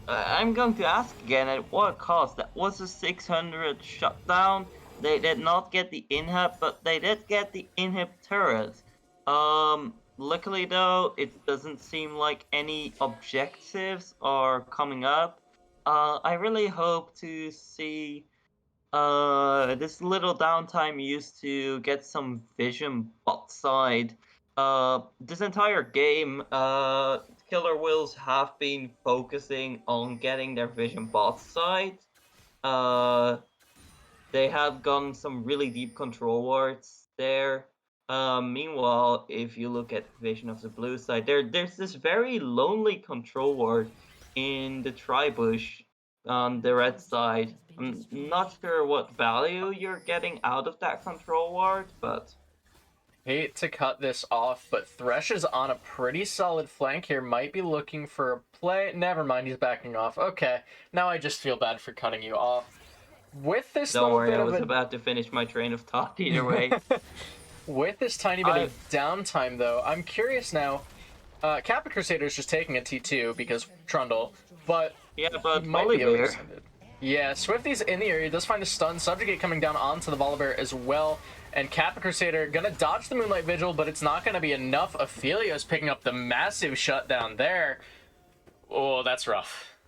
going to ask again, at what cost? That was a 600 shutdown. They did not get the inhib, but they did get the inhib turret. Luckily though, it doesn't seem like any objectives are coming up. I really hope to see this little downtime used to get some vision bot side. This entire game, Killer Whales have been focusing on getting their vision bot side. They have gotten some really deep control wards there. Meanwhile, if you look at Vision of the Blue side, there's this very lonely control ward in the Tribush on the red side. I'm not sure what value you're getting out of that control ward, but... Hate to cut this off, but Thresh is on a pretty solid flank here. Might be looking for a play. Never mind, he's backing off. Okay, now I just feel bad for cutting you off. With this Don't worry, bit I was of about to finish my train of thought either way. With this tiny bit of downtime, though, I'm curious now. Kappa Crusader is just taking a T2 because Trundle, but yeah, but might be able to Volibear. extend it. Yeah, Swifty's in the area, does find a stun. Subjugate coming down onto the Volibear as well. And Kappa Crusader gonna dodge the Moonlight Vigil, but it's not gonna be enough. Ophelia's picking up the massive shutdown there. Oh, that's rough.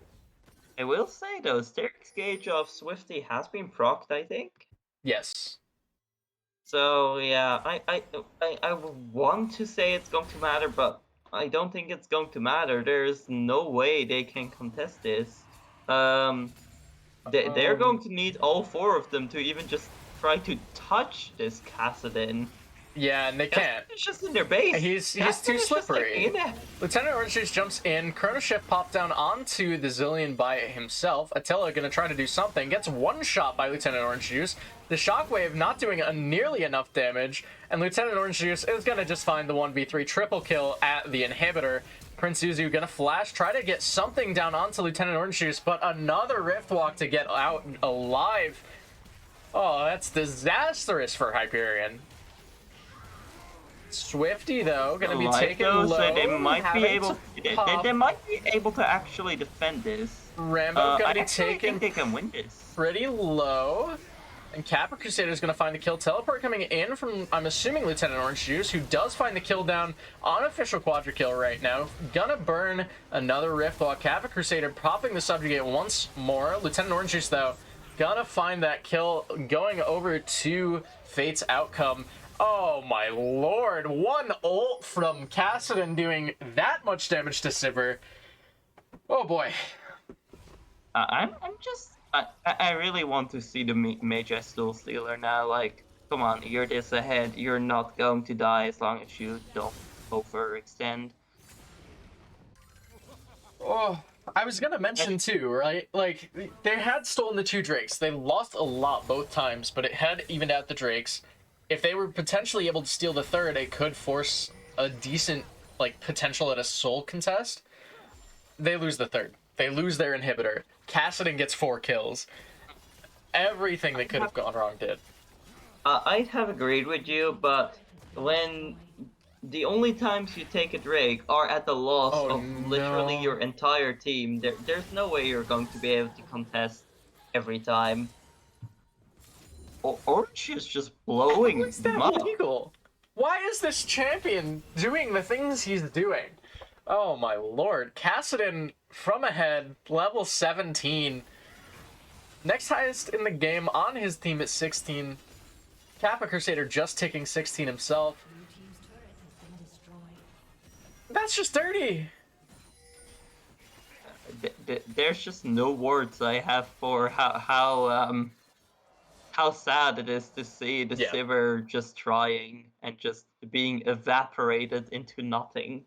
I will say though, Sterix Gauge of Swifty has been procced, I think. Yes. So yeah, I want to say it's going to matter, but I don't think it's going to matter. There's no way they can contest this. They're going to need all four of them to even just try to touch this Kassadin. Yeah, and they can't. He's just in their base. He's too slippery. Lieutenant Orange Juice jumps in. Chrono Shift popped down onto the Zillion by himself. Attila gonna try to do something. Gets one shot by Lieutenant Orange Juice. The Shockwave not doing nearly enough damage. And Lieutenant Orange Juice is gonna just find the 1v3 triple kill at the inhibitor. Prince Zuzu gonna flash, try to get something down onto Lieutenant Orange Juice, but another Rift Walk to get out alive. Oh, that's disastrous for Hyperion. Swifty though, gonna be taken low. So they might be able. They might be able to actually defend this. Rambo gonna be think taken they can win this. pretty low. And Kappa Crusader is gonna find the kill. Teleport coming in from, I'm assuming, Lieutenant Orange Juice, who does find the kill down on official quadra kill right now. Gonna burn another Rift while Kappa Crusader popping the Subjugate once more. Lieutenant Orange Juice though, gonna find that kill going over to Fate's Outcome. Oh my lord, one ult from Kassadin doing that much damage to Sivir. Oh boy. I really want to see the Mage Stool Stealer now. Like, come on, you're this ahead. You're not going to die as long as you don't overextend. Oh, I was gonna mention too, right? Like, they had stolen the 2 Drakes. They lost a lot both times, but it had evened out the Drakes. If they were potentially able to steal the 3rd, it could force a decent, like, potential at a soul contest. They lose the 3rd. They lose their inhibitor. Kassadin gets 4 kills. Everything that could have gone wrong did. I'd have agreed with you, but when the only times you take a Drake are at the loss of literally your entire team, there's no way you're going to be able to contest every time. Orange is just blowing them up. Illegal? Why is this champion doing the things he's doing? Oh my lord. Kassadin from ahead, level 17. Next highest in the game on his team at 16. Kappa Crusader just ticking 16 himself. That's just dirty. there's just no words I have for how sad it is to see the Yeah. Sivir just trying and just being evaporated into nothing.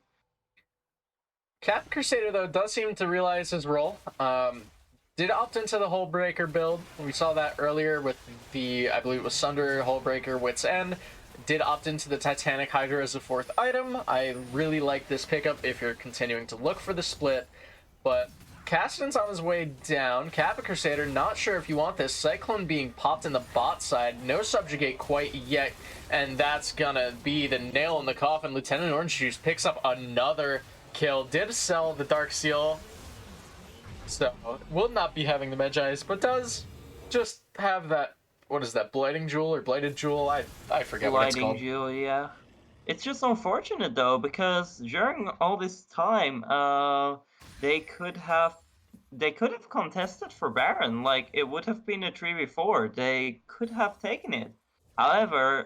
Cap Crusader, though, does seem to realize his role. Did opt into the Hullbreaker build. We saw that earlier with the, I believe it was Sunder, Hullbreaker, Wit's End. Did opt into the Titanic Hydra as a 4th item. I really like this pickup if you're continuing to look for the split. But Cassidy's on his way down. Kappa Crusader, not sure if you want this. Cyclone being popped in the bot side. No Subjugate quite yet. And that's gonna be the nail in the coffin. Lieutenant Orange Juice picks up another kill. Did sell the Dark Seal. So, will not be having the Medjais, but does just have that, what is that, Blighting Jewel or Blighted Jewel? I forget what it's called. Lighting Jewel, yeah. It's just unfortunate though, because during all this time, they could have contested for Baron. Like it would have been a 3v4. They could have taken it. However,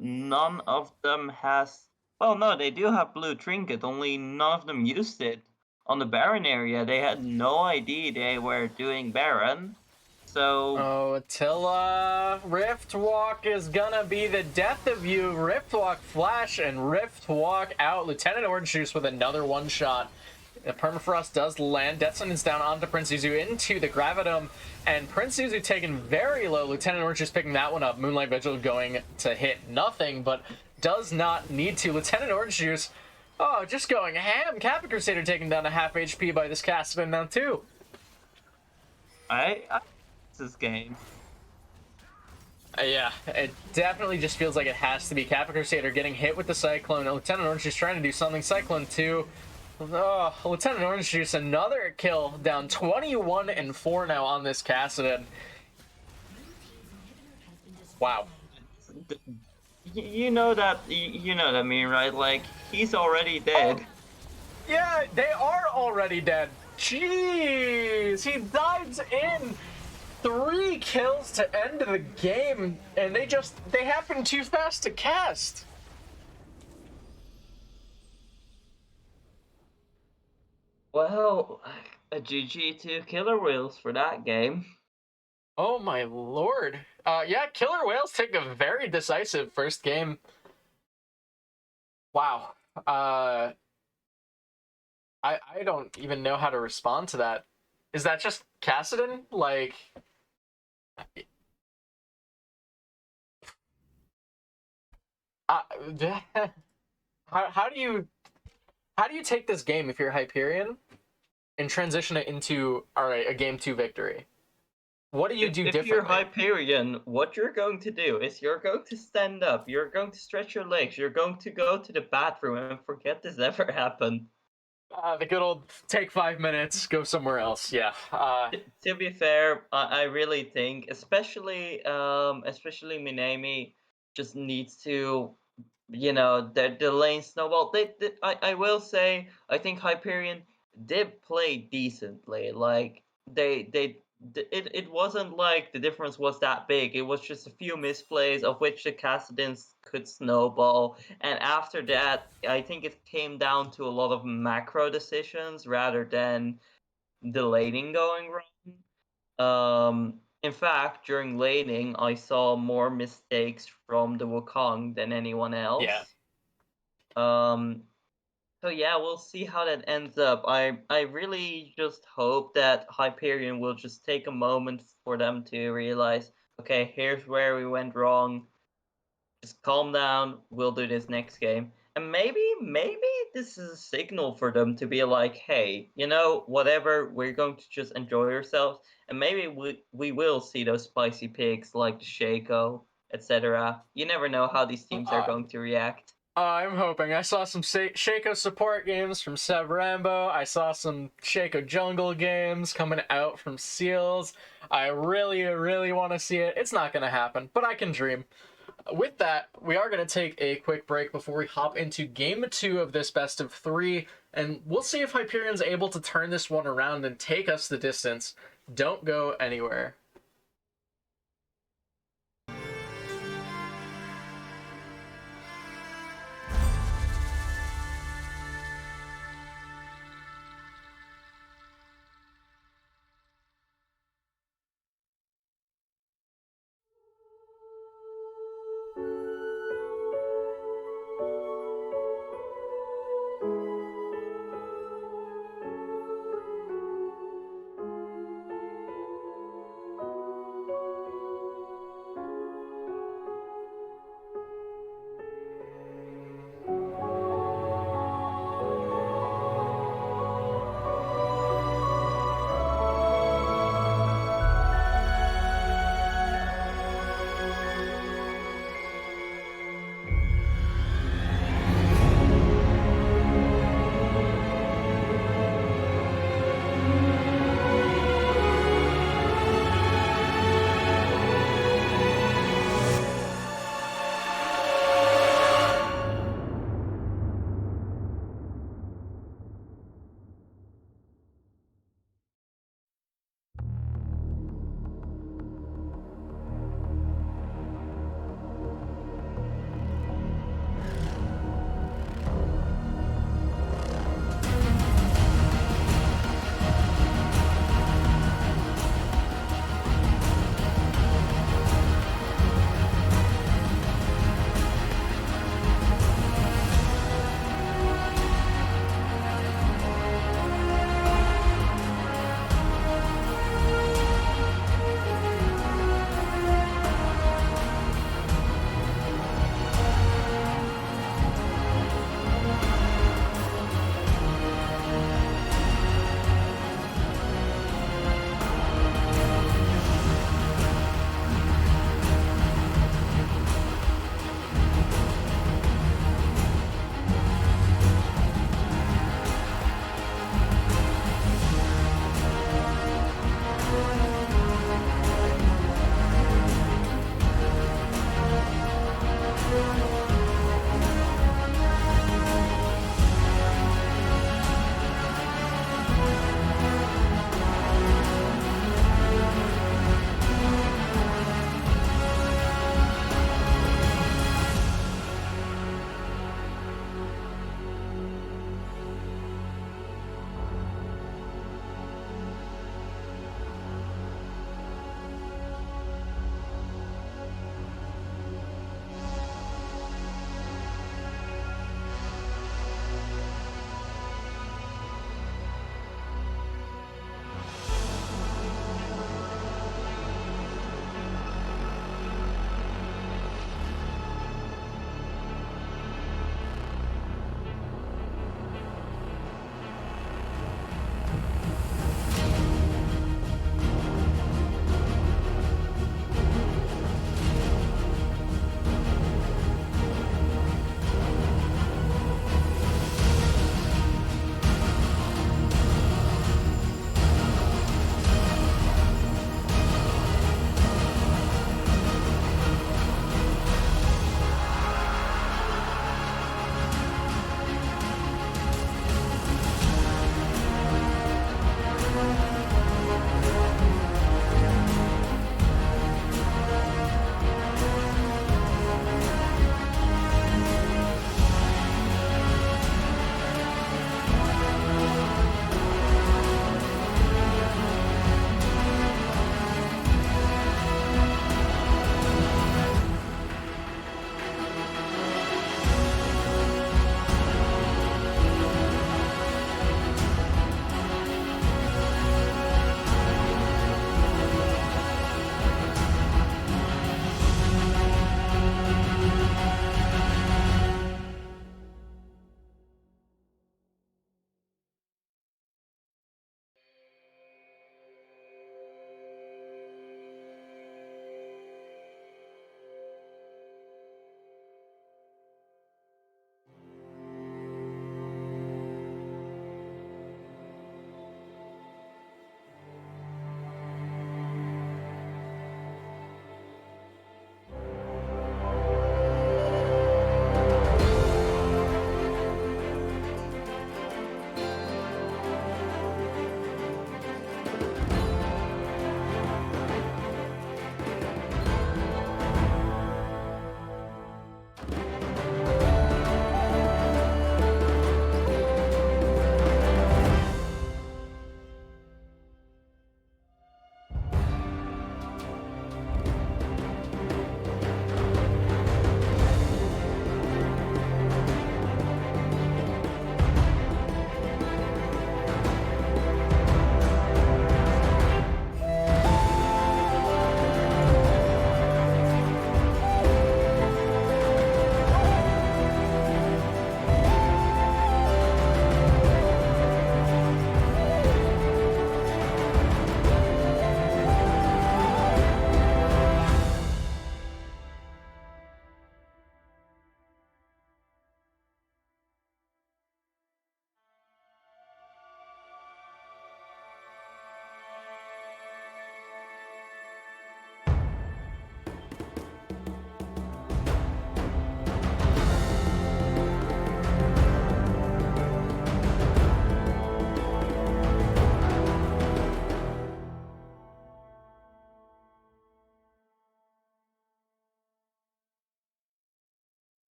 none of them has. Well, no, they do have blue trinket. Only none of them used it on the Baron area. They had no idea they were doing Baron. So Oh, Attila, Rift Walk is gonna be the death of you. Rift Walk flash and Rift Walk out. Lieutenant Orange Juice with another one shot. The Permafrost does land. Death Sentence down onto Prince Zuzu into the Gravitum. And Prince Zuzu taken very low. Lieutenant Orange Juice picking that one up. Moonlight Vigil going to hit nothing, but does not need to. Lieutenant Orange Juice, oh, just going ham. Kappa Crusader taken down to half HP by this Cassidy now too. I this game. Yeah, it definitely just feels like it has to be Kappa Crusader getting hit with the Cyclone. Lieutenant Orange Juice trying to do something. Cyclone 2. Oh, Lieutenant Orange Juice, another kill. Down 21-4 now on this Cassidy. Wow. You know that I mean, right? Like he's already dead. Yeah, they are already dead. Jeez, he dives in. 3 kills to end the game, and they happen too fast to cast. Well, a GG to Killer Wheels for that game. Oh my lord. Yeah, Killer Whales take a very decisive first game. Wow. I don't even know how to respond to that. Is that just Cassidon? Like, how do you take this game if you're Hyperion and transition it into, all right, a game 2 victory? What do you do if differently? you're Hyperion, what you're going to do is you're going to stand up, you're going to stretch your legs, you're going to go to the bathroom and forget this ever happened. The good old take 5 minutes, go somewhere else. Yeah. To be fair, I really think, especially Minami, just needs to, the lane snowball. I will say, I think Hyperion did play decently. Like it wasn't like the difference was that big. It was just a few misplays of which the Cassidins could snowball, and after that, I think it came down to a lot of macro decisions rather than the laning going wrong. In fact, during laning, I saw more mistakes from the Wukong than anyone else. Yeah. So yeah, we'll see how that ends up. I really just hope that Hyperion will just take a moment for them to realize, okay, here's where we went wrong. Just calm down. We'll do this next game. And maybe this is a signal for them to be like, hey, whatever, we're going to just enjoy ourselves. And maybe we will see those spicy picks like the Shaco, etc. You never know how these teams are going to react. I'm hoping. I saw some Shaco support games from Seb Rambo. I saw some Shaco jungle games coming out from Seals. I really, really want to see it. It's not going to happen, but I can dream. With that, we are going to take a quick break before we hop into game 2 of this best of 3, and we'll see if Hyperion's able to turn this one around and take us the distance. Don't go anywhere.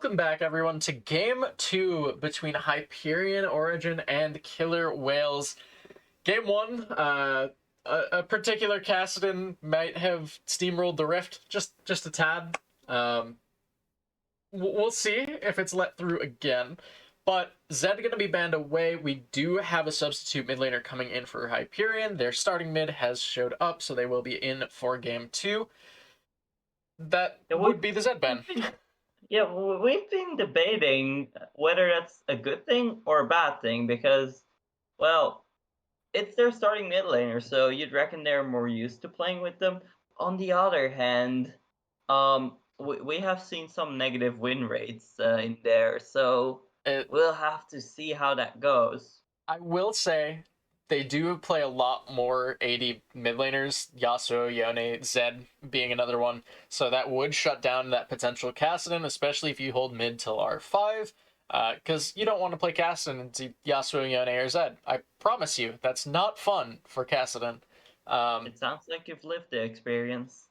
welcome back, everyone, to Game 2 between Hyperion Origin and Killer Whales. Game 1, a particular Kassadin might have steamrolled the Rift just a tad. We'll see if it's let through again. But Zed going to be banned away. We do have a substitute mid laner coming in for Hyperion. Their starting mid has showed up, so they will be in for Game 2. That would be the Zed ban. Yeah, we've been debating whether that's a good thing or a bad thing because, well, it's their starting mid laner, so you'd reckon they're more used to playing with them. On the other hand, we have seen some negative win rates in there, so we'll have to see how that goes. I will say they do play a lot more AD mid laners, Yasuo, Yone, Zed being another one, so that would shut down that potential Kassadin, especially if you hold mid till R5, because you don't want to play Kassadin into Yasuo, Yone, or Zed. I promise you, that's not fun for Kassadin. It sounds like you've lived the experience.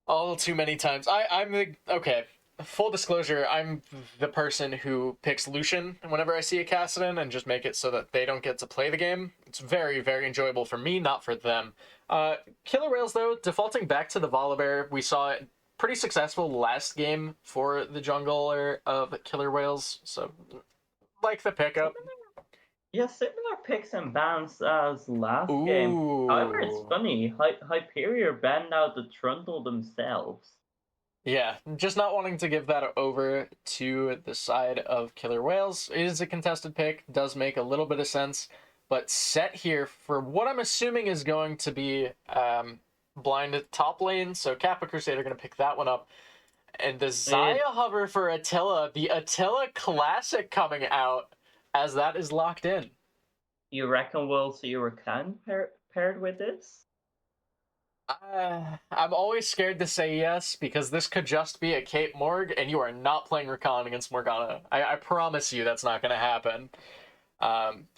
All too many times. Okay. Full disclosure, I'm the person who picks Lucian whenever I see a Kassadin and just make it so that they don't get to play the game. It's very, very enjoyable for me, not for them. Killer Whales, though, defaulting back to the Volibear, we saw it pretty successful last game for the jungler of Killer Whales, so like the pickup. Yeah, similar picks and bans as last game. However, it's funny, Hyperion banned out the Trundle themselves. Yeah, just not wanting to give that over to the side of Killer Whales. It is a contested pick, does make a little bit of sense, but set here for what I'm assuming is going to be blind top lane, so Kappa Crusade are going to pick that one up. And the Xayah hover for Attila, the Attila Classic coming out, as that is locked in. You reckon we'll see Rakan paired with this? I'm always scared to say yes, because this could just be a Cape Morg, and you are not playing Rakan against Morgana. I promise you that's not going to happen.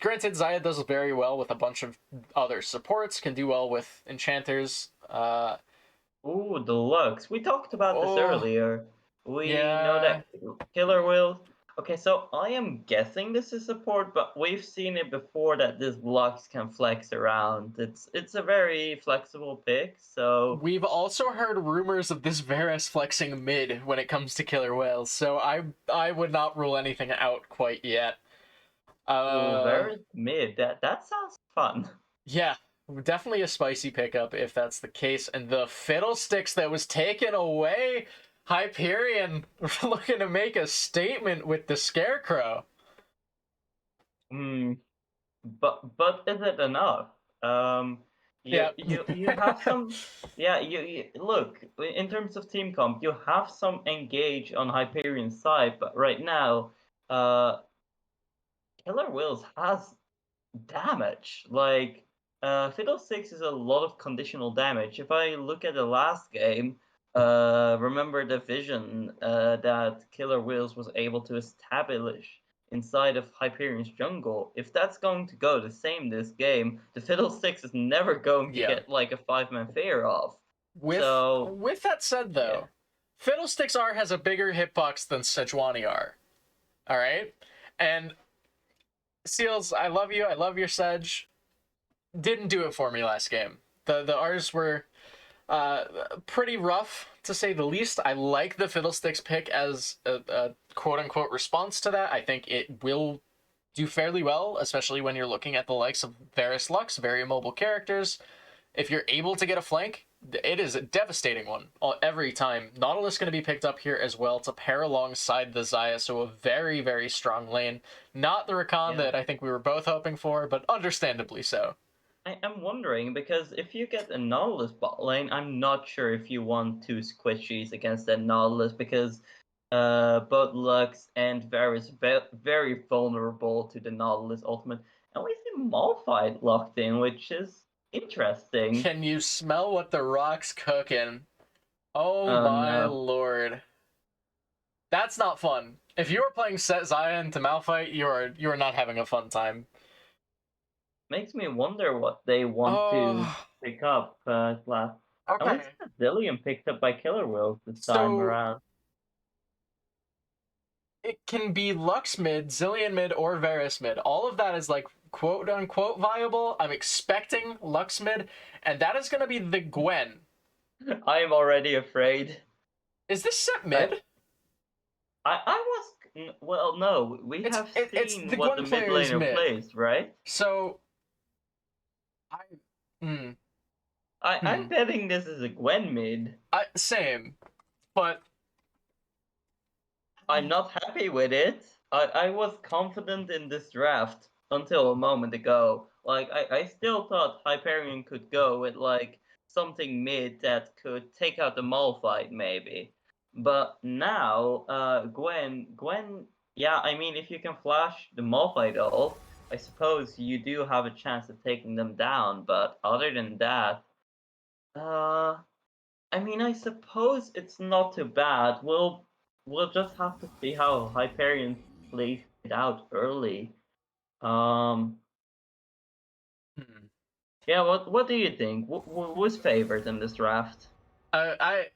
Granted, Xayah does very well with a bunch of other supports, can do well with enchanters. Ooh, Deluxe. We talked about this earlier. We know that Killer will... Okay, so I am guessing this is support, but we've seen it before that this Lux can flex around. It's a very flexible pick, so... We've also heard rumors of this Varus flexing mid when it comes to Killer Whales, so I would not rule anything out quite yet. Varus mid, that sounds fun. Yeah, definitely a spicy pickup if that's the case. And the Fiddlesticks that was taken away... Hyperion looking to make a statement with the Scarecrow. But is it enough? You have some. Yeah, you look in terms of team comp, you have some engage on Hyperion's side, but right now, Killer Whales has damage. Like, Fiddlesticks is a lot of conditional damage. If I look at the last game. Remember the vision that Killer Whales was able to establish inside of Hyperion's jungle. If that's going to go the same this game, the Fiddlesticks is never going to get like a 5-man fair off. With that said, though, Fiddlesticks R has a bigger hitbox than Sejuani R. All right, and Seals, I love you. I love your Sedge. Didn't do it for me last game. The R's were. Pretty rough, to say the least. I like the Fiddlesticks pick as a quote-unquote response to that. I think it will do fairly well, especially when you're looking at the likes of Varus Lux, very mobile characters. If you're able to get a flank, it is a devastating one every time. Nautilus going to be picked up here as well to pair alongside the Xayah, so a very, very strong lane. Not the Rakan that I think we were both hoping for, but understandably so. I'm wondering, because if you get a Nautilus bot lane, I'm not sure if you want two squishies against that Nautilus, because both Lux and Varus very vulnerable to the Nautilus ultimate. And we see Malphite locked in, which is interesting. Can you smell what the rock's cooking? Oh my lord. That's not fun. If you are playing Set Xayah into Malphite, you are not having a fun time. Makes me wonder what they want to pick up last. Okay. At least Zillion picked up by Killer Whales this time around. it can be Lux mid, Zillion mid, or Varus mid. All of that is like quote unquote viable. I'm expecting Lux mid, and that is going to be the Gwen. I am already afraid. Is this set mid? I was well. No, we It's have it's seen the what Gwen the mid player is laner mid. plays, right? So I hmm, I'm betting this is a Gwen mid. same, but I'm not happy with it. I was confident in this draft until a moment ago. Like I still thought Hyperion could go with like something mid that could take out the Malphite maybe. But now, Gwen, yeah, I mean if you can flash the Malphite ult, I suppose you do have a chance of taking them down, but other than that, uh I mean, I suppose it's not too bad. We'll just have to see how Hyperion plays it out early. Um, hmm. yeah. What do you think? Who's favored in this draft? I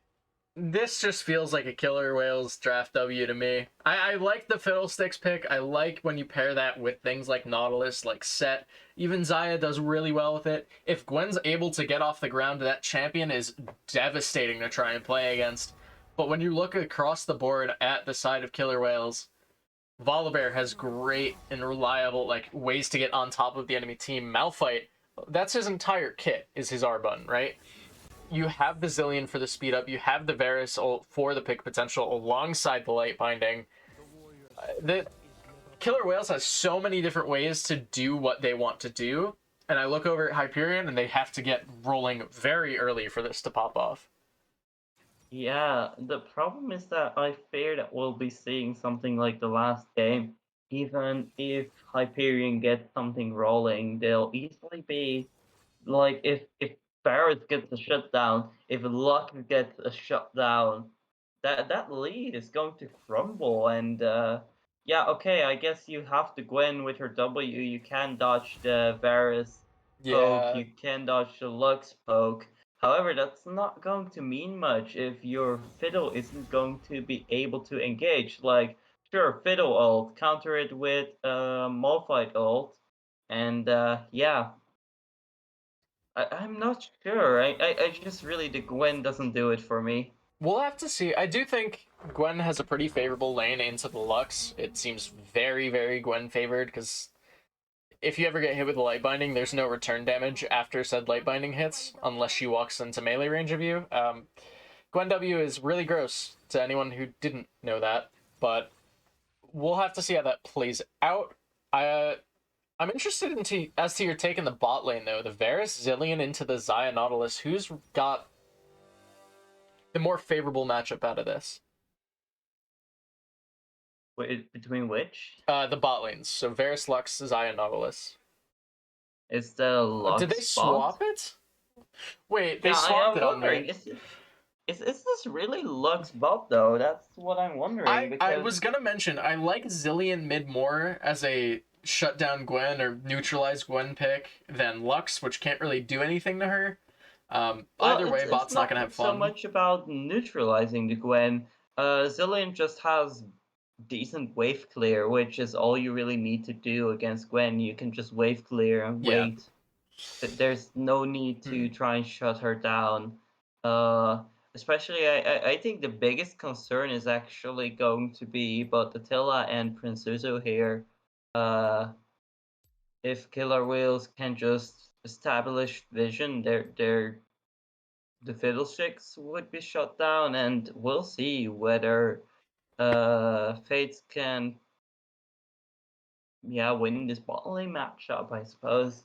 this just feels like a Killer Whales draft W to me. I like the Fiddlesticks pick. I like when you pair that with things like Nautilus, like Set. Even Zaya does really well with it. If Gwen's able to get off the ground, that champion is devastating to try and play against. But when you look across the board at the side of Killer Whales, Volibear has great and reliable like ways to get on top of the enemy team. Malphite, that's his entire kit, is his R button, right? You have the Zillion for the speed up, you have the Varus ult for the pick potential alongside the light binding. The Killer Whales has so many different ways to do what they want to do, and I look over at Hyperion and they have to get rolling very early for this to pop off. Yeah, the problem is that I fear that we'll be seeing something like the last game. Even if Hyperion gets something rolling, they'll easily be like if Barrett gets a shutdown, if Luck gets a shutdown, that lead is going to crumble. And yeah, okay, I guess you have to Gwen with her W. You can dodge the Varus poke. Yeah. You can dodge the Lux poke. However, that's not going to mean much if your Fiddle isn't going to be able to engage. Like, sure, Fiddle ult, counter it with Malphite ult, and yeah, I'm not sure. I just really the Gwen doesn't do it for me. We'll have to see. I do think Gwen has a pretty favorable lane into the Lux. It seems very, very Gwen favored because if you ever get hit with a light binding, there's no return damage after said light binding hits unless she walks into melee range of you. Gwen W is really gross to anyone who didn't know that, but we'll have to see how that plays out. I'm interested as to your take in the bot lane though. The Varus Zillion into the Zaya Nautilus. Who's got the more favorable matchup out of this? Wait, between which? The bot lanes. So Varus, Lux, Zaya, Nautilus. Is the Did Lux they spot? swap it? Wait, they Yeah, I swapped am it on wondering. there. Is this really Lux bot though? That's what I'm wondering I because was gonna mention I like Zillion mid more as a shutdown Gwen or neutralize Gwen pick than Lux, which can't really do anything to her. well, Either way, it's bot's not not gonna have so fun. much about neutralizing the Gwen. Zillion just has decent wave clear, which is all you really need to do against Gwen. You can just wave clear and Yeah. wait. There's no need to try and shut her down. Uh, Especially, I think the biggest concern is actually going to be both Attila and Prince Zuzu here. Uh, if Killer Whales can just establish vision, the Fiddlesticks would be shut down, and we'll see whether Fates can win this bot lane matchup, I suppose.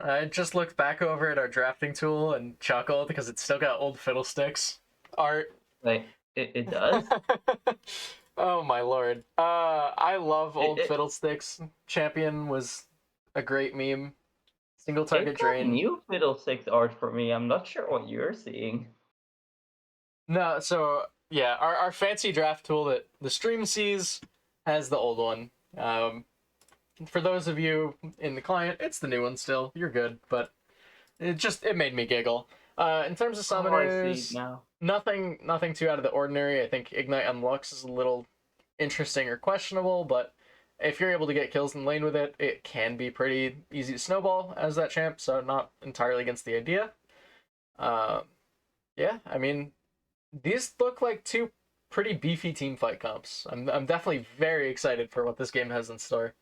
I just looked back over at our drafting tool and chuckled because it's still got old fiddlesticks art. Wait, it does? Oh my lord. I love It, old it, fiddlesticks. Champion was a great meme. Single It target got drain. new Fiddlesticks art for me. I'm not sure what you're seeing. No, so yeah, our fancy draft tool that the stream sees has the old one. For those of you in the client, it's the new one still. You're good, but it made me giggle. In terms of Oh, I see it summoners, now. nothing too out of the ordinary. I think Ignite on Lux is a little interesting or questionable, but if you're able to get kills in lane with it, it can be pretty easy to snowball as that champ, so not entirely against the idea. Yeah, I mean, these look like two pretty beefy team fight comps. I'm definitely very excited for what this game has in store.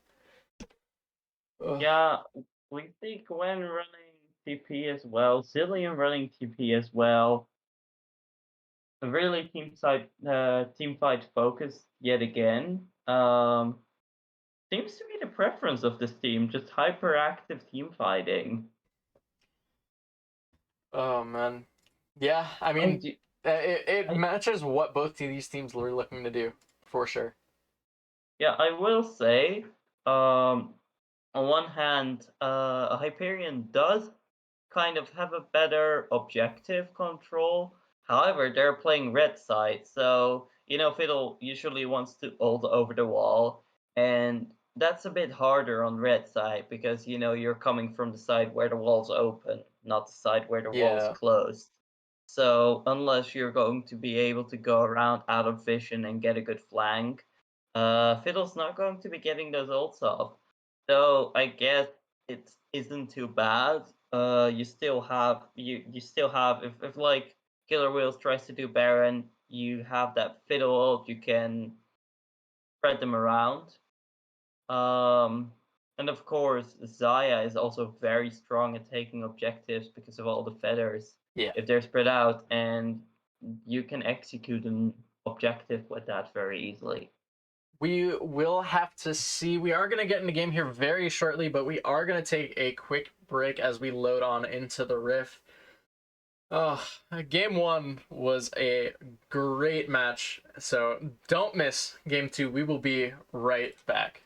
Ugh. Yeah, we see Gwen running TP as well, Zillion running TP as well. A really team fight focus yet again. Seems to be the preference of this team, just hyperactive team fighting. Oh man, yeah. I mean, it matches what both of these teams were looking to do for sure. Yeah, I will say, on one hand, Hyperion does kind of have a better objective control. However, they're playing red side, so Fiddle usually wants to ult over the wall, and that's a bit harder on red side because you're coming from the side where the wall's open, not the side where the wall's Yeah. closed. So unless you're going to be able to go around out of vision and get a good flank, Fiddle's not going to be getting those ults off. So I guess it isn't too bad. You still have if like Killer Wheels tries to do Baron, you have that Fiddle ult, you can spread them around. And of course Zaya is also very strong at taking objectives because of all the feathers. Yeah. If they're spread out, and you can execute an objective with that very easily. We will have to see. We are going to get in the game here very shortly, but we are going to take a quick break as we load on into the Rift. Oh, game 1 was a great match, so don't miss game 2. We will be right back.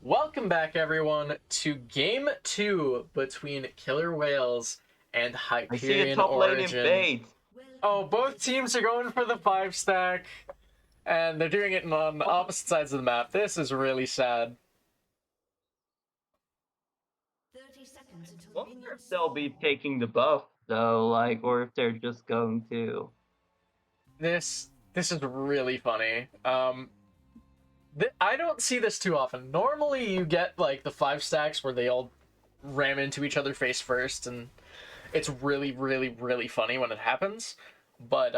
Welcome back, everyone, to Game 2 between Killer Whales and Hyperion I see a top lane Origin. invade. Oh, both teams are going for the 5-stack, and they're doing it on opposite sides of the map. This is really sad. 30 seconds until I wonder if they'll be taking the buff though, or if they're just going to. This is really funny. I don't see this too often. Normally, you get like the 5-stacks where they all ram into each other face first, and it's really, really, really funny when it happens. But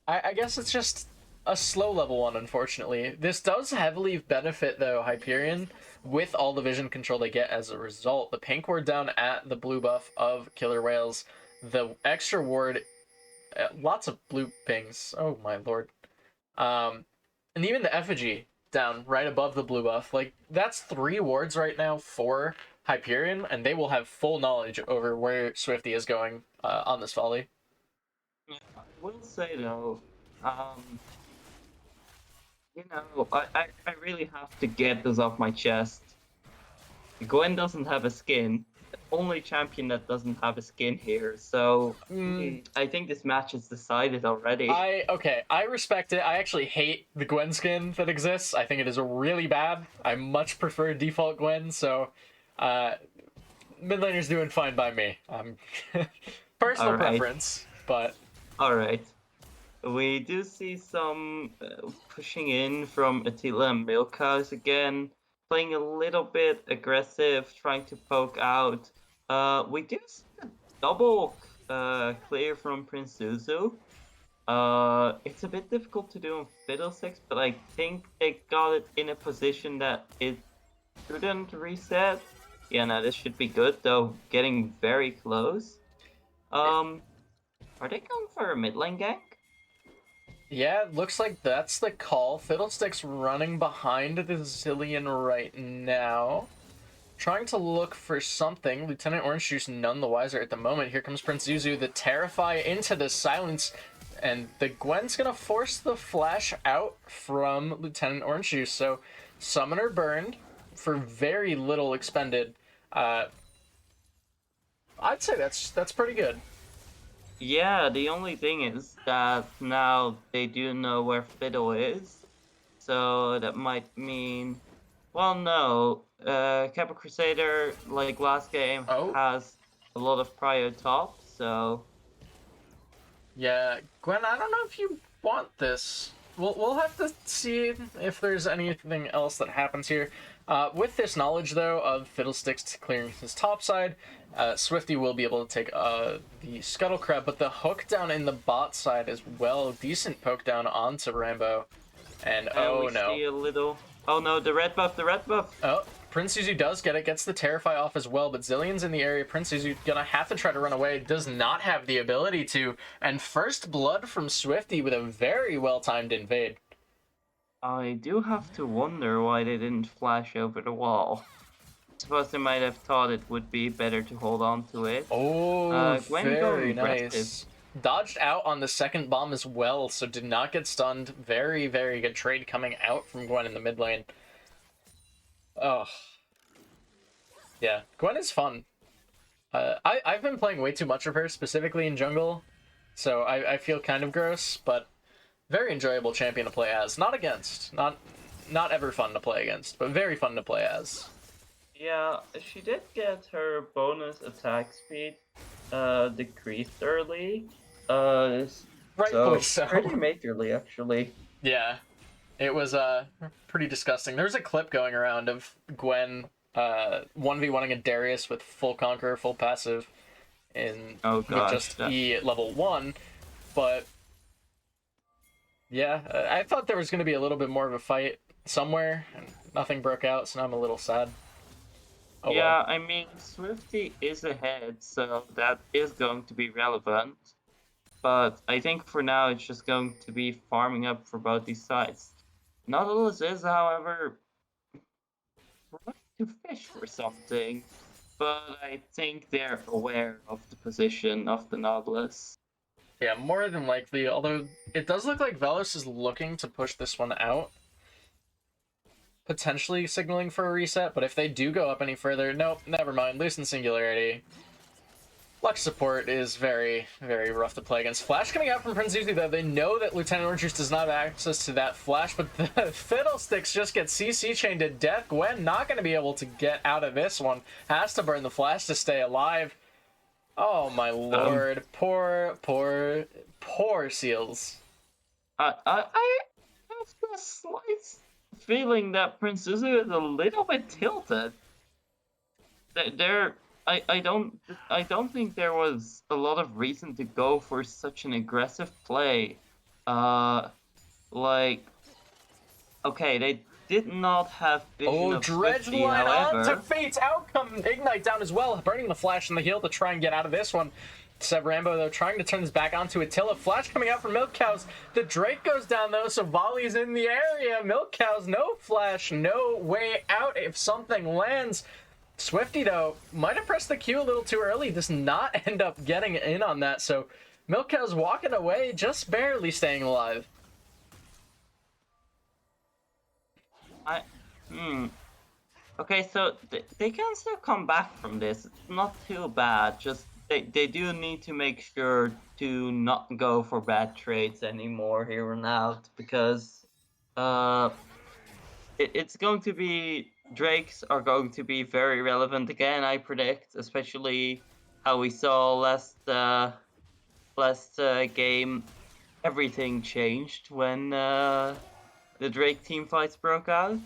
I guess it's just a slow level one, unfortunately. This does heavily benefit, though, Hyperion, with all the vision control they get as a result. The pink ward down at the blue buff of Killer Whales, the extra ward, lots of blue pings. Oh my lord. And even the effigy down right above the blue buff. Like, that's 3 wards right now for Hyperion, and they will have full knowledge over where Swifty is going on this volley. I will say though, I really have to get this off my chest. Gwen doesn't have a skin. The only champion that doesn't have a skin here, so I think this match is decided already. I respect it. I actually hate the Gwen skin that exists. I think it is really bad. I much prefer default Gwen, so mid laner's doing fine by me. Personal preference, but All right. We do see some pushing in from Attila and Milkhouse again, playing a little bit aggressive, trying to poke out. We do see a double clear from Prince Zuzu. It's a bit difficult to do on Fiddlesticks, but I think they got it in a position that it shouldn't reset. Yeah, no, this should be good, though getting very close. Are they going for a mid lane gank? yeah, it looks like that's the call. Fiddlesticks running behind the Zillion right now. Trying to look for something. Lieutenant Orange Juice none the wiser at the moment. Here comes Prince Zuzu, the Terrify into the silence. And the Gwen's gonna force the flash out from Lieutenant Orange Juice. So, Summoner burned for very little expended. I'd say that's pretty good. Yeah, the only thing is that now they do know where Fiddle is, so that might mean, well, no, Kappa Crusader, like last game, Oh. has a lot of prio top, so Yeah, Gwen, I don't know if you want this. We'll have to see if there's anything else that happens here. With this knowledge, though, of Fiddlesticks clearing his top side, Swifty will be able to take the Scuttle Crab, but the hook down in the bot side as well. Decent poke down onto Rambo. And oh we no. see a little. Oh no, the red buff, the red buff. Oh, Prince Zuzu does get it, gets the Terrify off as well, but Zillion's in the area. Prince Zuzu gonna have to try to run away, does not have the ability to. And first blood from Swifty with a very well-timed invade. I do have to wonder why they didn't flash over the wall. Suppose they might have thought it would be better to hold on to it. Oh, Gwen very going nice. aggressive. Dodged out on the second bomb as well, so did not get stunned. Very, very good trade coming out from Gwen in the mid lane. Oh. Yeah, Gwen is fun. I've been playing way too much of her, specifically in jungle, so I feel kind of gross, but very enjoyable champion to play as. Not against. Not ever fun to play against, but very fun to play as. Yeah, she did get her bonus attack speed decreased early. Rightfully so. Pretty majorly, actually. Yeah, it was pretty disgusting. There's a clip going around of Gwen 1v1ing a Darius with full conqueror, full passive, with just E at level 1, but yeah, I thought there was going to be a little bit more of a fight somewhere, and nothing broke out, so now I'm a little sad. Oh, yeah, well. I mean, Swifty is ahead, so that is going to be relevant. But I think for now it's just going to be farming up for both these sides. Nautilus is, however, trying to fish for something, but I think they're aware of the position of the Nautilus. Yeah, more than likely, although it does look like Velos is looking to push this one out. Potentially signaling for a reset, but if they do go up any further, nope, never mind. Loosen Singularity. Lux support is very, very rough to play against. Flash coming out from Prince Zuzu, though. They know that Lieutenant Orange Juice does not have access to that flash, but the Fiddlesticks just get CC chained to death. Gwen not going to be able to get out of this one. Has to burn the flash to stay alive. Oh my lord. Poor Seals. I have a slight feeling that Prince Zuzu is a little bit tilted. I don't think there was a lot of reason to go for such an aggressive play. Like, okay, they did not have vision of Dredge Swifty, line however. on to Fate's outcome. Ignite down as well, burning the flash and the heal to try and get out of this one. Seb Rambo, though, trying to turn this back onto Attila. Flash coming out from Milk Cows. The Drake goes down, though, so Volley's in the area. Milk Cows, no flash, no way out if something lands. Swifty, though, might have pressed the Q a little too early. Does not end up getting in on that, so Milk Cow's walking away, just barely staying alive. Okay, so they can still come back from this. It's not too bad, just they do need to make sure to not go for bad trades anymore here and out, because it's going to be, Drakes are going to be very relevant again, I predict, especially how we saw last last game, everything changed when the Drake team fights broke out.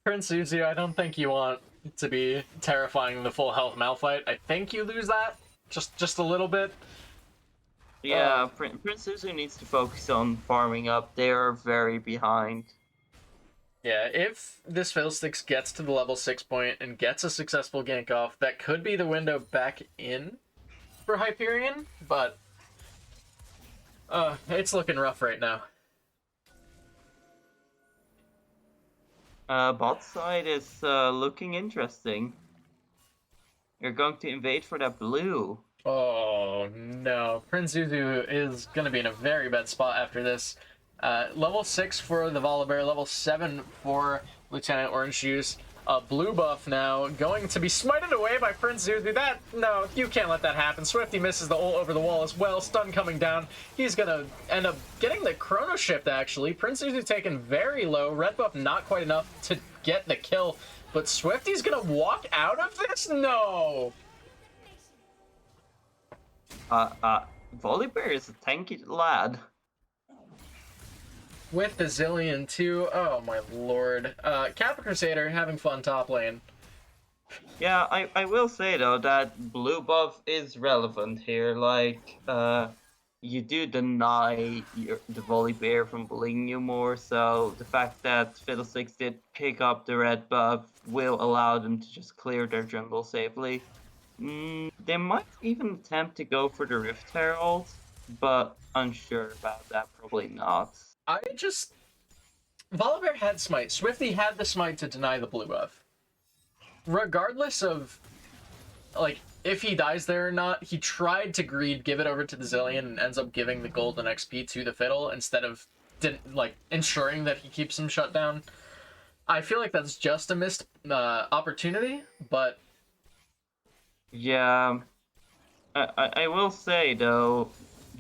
Prince Zuzu, I don't think you want to be terrifying the full health Malphite. I think you lose that just a little bit. Yeah, Prince Zuzu needs to focus on farming up. They are very behind. Yeah, if this Fiddlesticks gets to the level 6 point and gets a successful gank off, that could be the window back in for Hyperion, but it's looking rough right now. Bot side is looking interesting. You're going to invade for that blue. Oh no, Prince Zuzu is going to be in a very bad spot after this. Level 6 for the Volibear, level 7 for Lieutenant Orange Juice. Blue buff now going to be smited away by Prince Zuzu. No, you can't let that happen. Swifty misses the ult over the wall as well. Stun coming down. He's going to end up getting the Chrono Shift, actually. Prince Zuzu taken very low. Red buff not quite enough to get the kill. But Swifty's going to walk out of this? No! Volibear is a tanky lad. With the Zillion too. Oh my lord. Kappa Crusader having fun top lane. Yeah, I will say though that blue buff is relevant here. Like, you do deny the Volibear from bullying you more, so the fact that Fiddlesticks did pick up the red buff will allow them to just clear their jungle safely. They might even attempt to go for the Rift Herald, but unsure about that, probably not. Volibear had smite. Swifty had the smite to deny the blue buff. Regardless of, like, if he dies there or not, he tried to greed, give it over to the Zillion, and ends up giving the golden XP to the Fiddle instead of, ensuring that he keeps him shut down. I feel like that's just a missed opportunity, but... Yeah, I will say, though,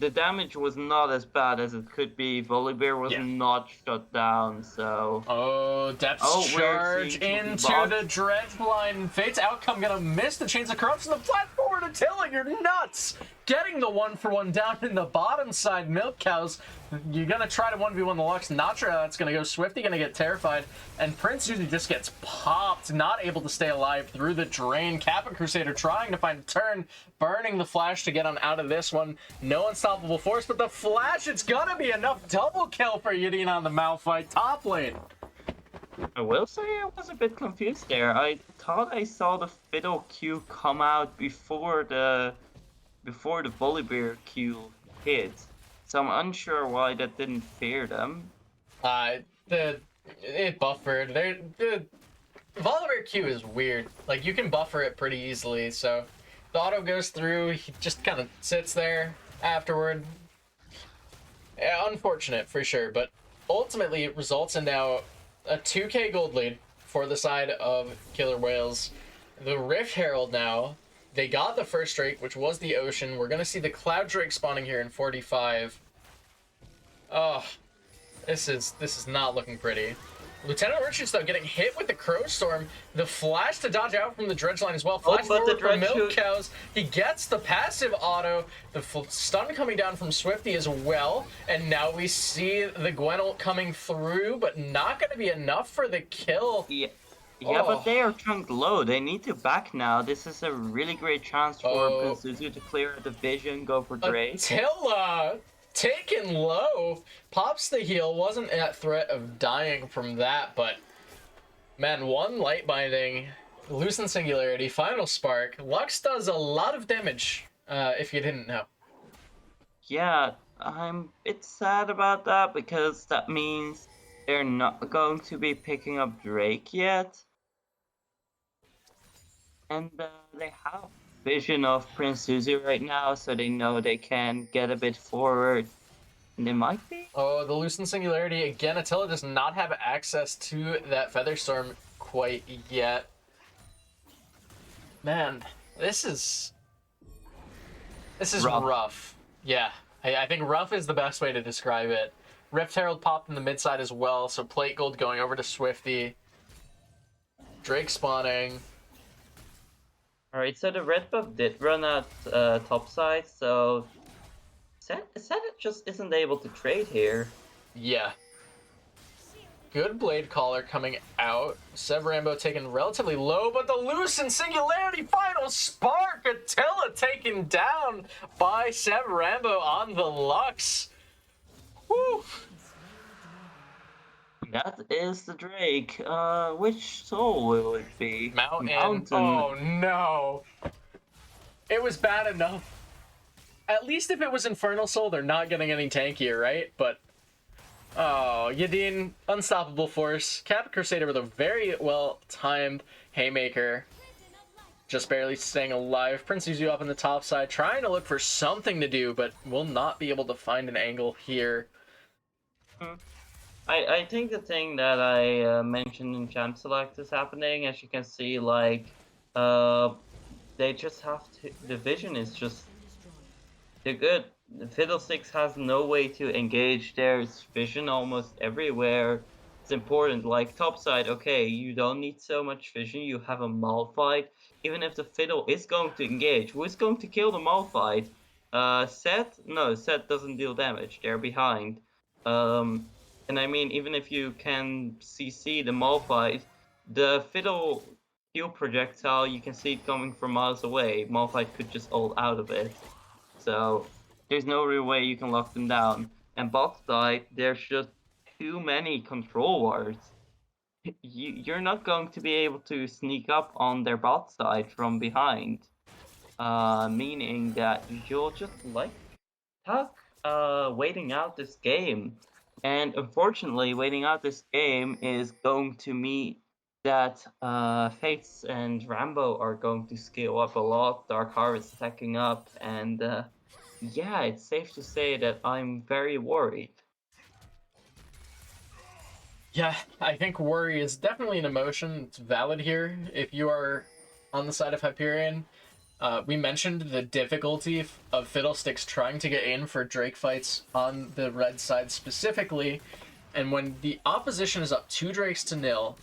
the damage was not as bad as it could be. Volibear was not shut down, so... Oh, depth charge into the Dredge line. Fate's outcome gonna miss the Chains of Corruption. The flat forward Attila, you're nuts! Getting the 1-for-1 down in the bottom side. Milk Cows, you're gonna try to 1v1 the Lux. Not sure how that's gonna go. Swifty gonna get terrified. And Prince Zuzu just gets popped. Not able to stay alive through the drain. Kappa Crusader trying to find a turn. Burning the flash to get on out of this one. No unstoppable force, but the flash, it's gonna be enough double kill for Yidin on the Malphite top lane. I will say I was a bit confused there. I thought I saw the Fiddle Q come out before the Volibear Q hit. So I'm unsure why that didn't fear them. It buffered. The Volibear Q is weird. Like, you can buffer it pretty easily, so the auto goes through, he just kind of sits there afterward. Yeah, unfortunate for sure, but ultimately it results in now a 2k gold lead for the side of Killer Whales. The Rift Herald now, they got the first Drake, which was the Ocean. We're gonna see the Cloud Drake spawning here in 45. Oh, this is not looking pretty. Lieutenant Orchard's though getting hit with the Crow Storm. The flash to dodge out from the Dredge line as well. Flash forward from Milk Cows. He gets the passive auto. The stun coming down from Swifty as well. And now we see the Gwen ult coming through, but not going to be enough for the kill. Yeah, but they are chunked low. They need to back now. This is a really great chance for Prince Zuzu to clear the vision, go for Drake. Attila taken low, pops the heal, wasn't at threat of dying from that, but man, one light binding, loosen singularity, final spark. Lux does a lot of damage, if you didn't know. Yeah, I'm a bit sad about that because that means they're not going to be picking up Drake yet. And they have vision of Prince Zuzu right now, so they know they can get a bit forward. And they might be. Oh, the Loosen Singularity. Again, Attila does not have access to that Featherstorm quite yet. Man, this is rough. Yeah, I think rough is the best way to describe it. Rift Herald popped in the mid side as well, so Plate Gold going over to Swifty. Drake spawning. Alright, so the red buff did run out top side, so Set just isn't able to trade here. Yeah. Good Blade Caller coming out. Sev Rambo taken relatively low, but the Lucent Singularity Final Spark! Attila taken down by Sev Rambo on the Lux. Woo! That is the Drake. Which soul will it be? Mountain. Oh no. It was bad enough. At least if it was Infernal Soul, they're not getting any tankier, right? But oh, Yadin, Unstoppable Force. Cap Crusader with a very well-timed Haymaker. Just barely staying alive. Prince Zuzu up on the top side, trying to look for something to do, but will not be able to find an angle here. I think the thing that I mentioned in Champ Select is happening. As you can see, like, they just have to... The vision is just... They're good. The Fiddlesticks has no way to engage. There's vision almost everywhere. It's important. Like, topside, okay, you don't need so much vision. You have a Malphite. Even if the Fiddle is going to engage, who is going to kill the Malphite? Set? No, Set doesn't deal damage. They're behind. And I mean, even if you can CC the Malphite, the Fiddle heal projectile, you can see it coming from miles away. Malphite could just ult out of it. So there's no real way you can lock them down. And bot side, there's just too many control wards. You're not going to be able to sneak up on their bot side from behind. Meaning that you'll just like stuck waiting out this game. And unfortunately, waiting out this game is going to mean that Fates and Rambo are going to scale up a lot. Dark Harvest stacking up, and yeah, it's safe to say that I'm very worried. Yeah, I think worry is definitely an emotion. It's valid here. If you are on the side of Hyperion, we mentioned the difficulty of Fiddlesticks trying to get in for Drake fights on the red side specifically. And when the opposition is up 2 Drakes to 0,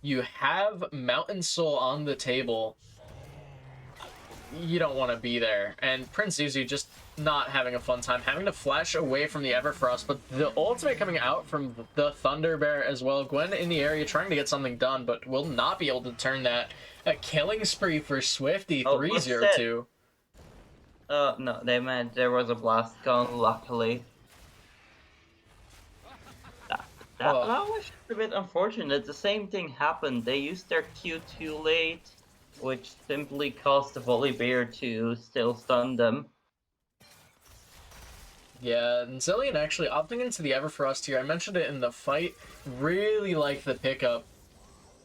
you have Mountain Soul on the table. You don't want to be there. And Prince Zuzu just not having a fun time, having to flash away from the Everfrost, but the ultimate coming out from the Thunder Bear as well. Gwen in the area trying to get something done, but will not be able to turn that. A killing spree for Swifty, 3-0-2. No, they meant there was a blast gun, luckily. That was a bit unfortunate. The same thing happened. They used their Q too late, which simply caused the Volibear to still stun them. Yeah, and Zillion actually opting into the Everfrost here. I mentioned it in the fight. Really like the pickup.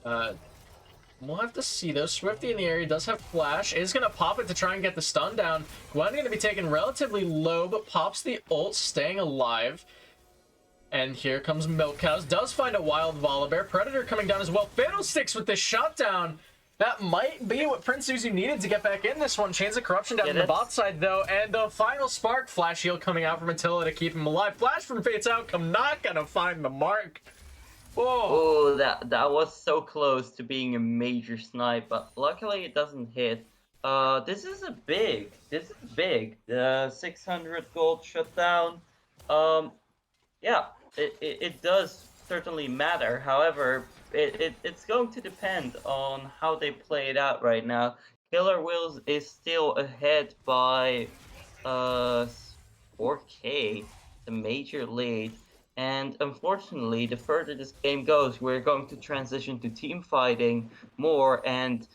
We'll have to see though. Swifty in the area does have flash. Is going to pop it to try and get the stun down. Gwen going to be taken relatively low, but pops the ult, staying alive. And here comes Milk Cows. Does find a wild Volibear. Predator coming down as well. Fiddlesticks with the shutdown. That might be what Prince Zuzu needed to get back in this one. Chains of Corruption down on the bot side, though. And the final spark. Flash heal coming out from Attila to keep him alive. Flash from Fate's Outcome. Not going to find the mark. Whoa. Oh, that was so close to being a major snipe, but luckily it doesn't hit. This is big. The 600 gold shutdown. Yeah, it does certainly matter. However, it's going to depend on how they play it out right now. Killer Wheels is still ahead by 4K, the major lead. And unfortunately, the further this game goes, we're going to transition to team fighting more. And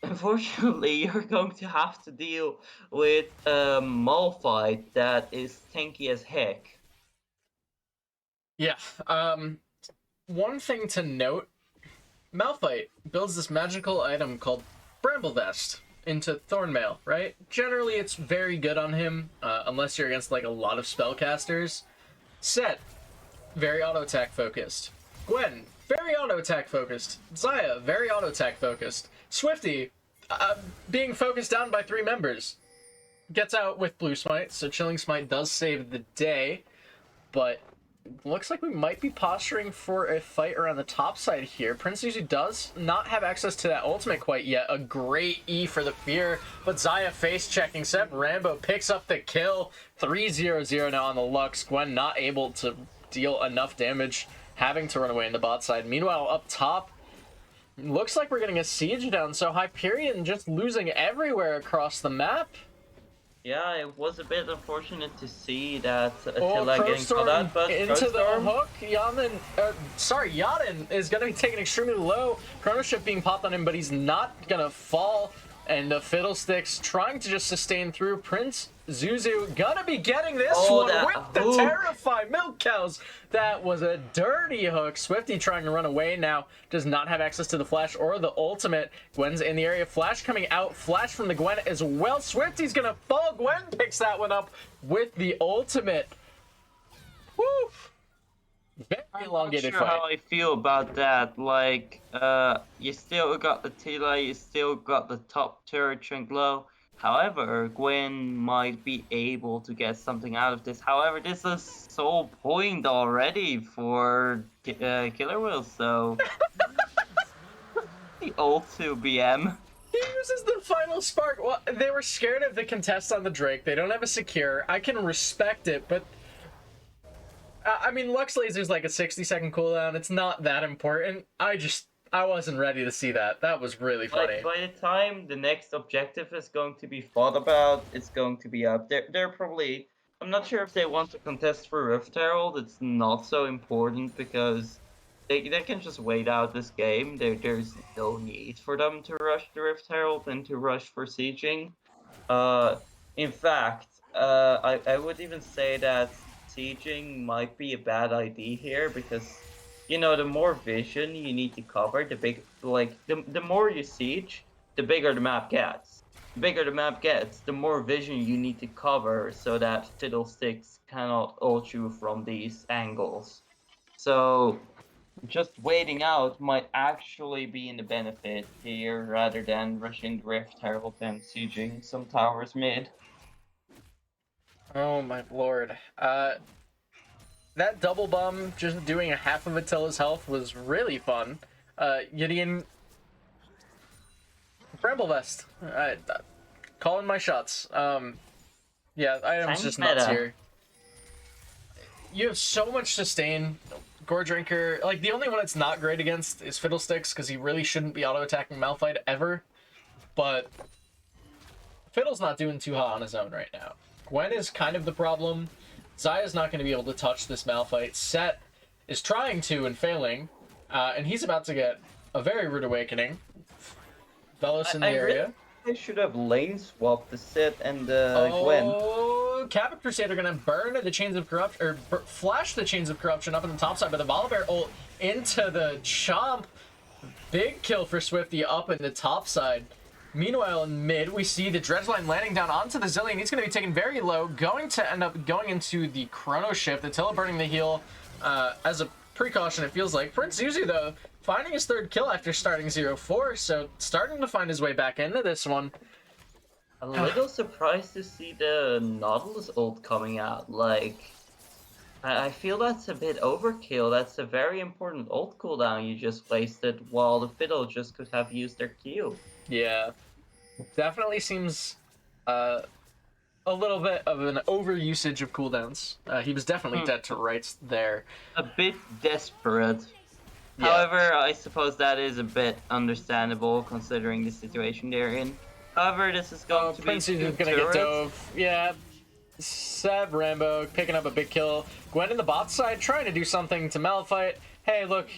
unfortunately, you're going to have to deal with a Malphite that is tanky as heck. Yeah, one thing to note, Malphite builds this magical item called Bramble Vest into Thornmail, right? Generally, it's very good on him, unless you're against, like, a lot of spellcasters. Set, very auto-attack focused. Gwen, very auto-attack focused. Zaya, very auto-attack focused. Swifty, being focused down by 3 members. Gets out with Blue Smite, so Chilling Smite does save the day, but looks like we might be posturing for a fight around the top side here. Prince Zuzu does not have access to that ultimate quite yet. A great E for the fear, but Xayah face checking. Seb Rambo picks up the kill. 3-0-0 now on the Lux. Gwen not able to deal enough damage, having to run away in the bot side. Meanwhile, up top, looks like we're getting a siege down, so Hyperion just losing everywhere across the map. Yeah, it was a bit unfortunate to see that Attila getting caught out, but into the hook. Yaden is going to be taken extremely low. Chrono Shift being popped on him, but he's not going to fall. And the Fiddlesticks trying to just sustain through. Prince Zuzu gonna be getting this one with the Terrify Milk Cows. That was a dirty hook. Swifty trying to run away now. Does not have access to the flash or the ultimate. Gwen's in the area. Flash coming out. Flash from the Gwen as well. Swifty's gonna fall. Gwen picks that one up with the ultimate. Woo! Very elongated fight. I'm not sure how I feel about that. Like, you still got the Attila, you still got the top turret chunk low. However, Gwen might be able to get something out of this. However, this is so point already for Killer Wheels, so... the ult to BM. He uses the final spark. Well, they were scared of the contest on the Drake. They don't have a secure. I can respect it, but... I mean, Lux Laser's like a 60-second cooldown. It's not that important. I wasn't ready to see that. That was really funny. By the time the next objective is going to be fought about, it's going to be up. They're probably... I'm not sure if they want to contest for Rift Herald. It's not so important because they can just wait out this game. There's no need for them to rush the Rift Herald and to rush for sieging. In fact, I would even say that sieging might be a bad idea here because, you know, the more vision you need to cover, the more you siege, the bigger the map gets. The bigger the map gets, the more vision you need to cover so that Fiddlesticks cannot ult you from these angles. So just waiting out might actually be in the benefit here rather than rushing the Rift Herald and sieging some towers mid. Oh my lord. That double bomb, just doing a half of Attila's health was really fun. Gideon... Bramble Vest. Calling my shots. Yeah, item's just nuts here. You have so much sustain. Gore Drinker, like, the only one it's not great against is Fiddlesticks, because he really shouldn't be auto-attacking Malphite ever. But Fiddle's not doing too hot on his own right now. Gwen is kind of the problem. Xayah's not going to be able to touch this Malphite. Set is trying to and failing. And he's about to get a very rude awakening. Velos in the area. They should have lane swapped the Set and Gwen. Oh, Cabot Crusader going to burn the Chains of Corruption, or flash the Chains of Corruption up on the top side, but the Volibear ult into the Chomp. Big kill for Swifty up in the top side. Meanwhile, in mid, we see the Dredgeline landing down onto the Zillion. He's going to be taken very low, going to end up going into the Chrono Shift. Attila burning the heal as a precaution, it feels like. Prince Zuzu, though, finding his third kill after starting 0-4, so starting to find his way back into this one. A little surprised to see the Nautilus ult coming out. Like, I feel that's a bit overkill. That's a very important ult cooldown you just wasted, while the Fiddle just could have used their Q. Yeah. Definitely seems a little bit of an overusage of cooldowns. He was definitely dead to rights there. A bit desperate. Yeah. However, I suppose that is a bit understandable considering the situation they're in. However, this is going to Prince be is gonna get dove. Yeah. Seb Rambo picking up a big kill. Gwen in the bot side trying to do something to Malphite. Hey, look,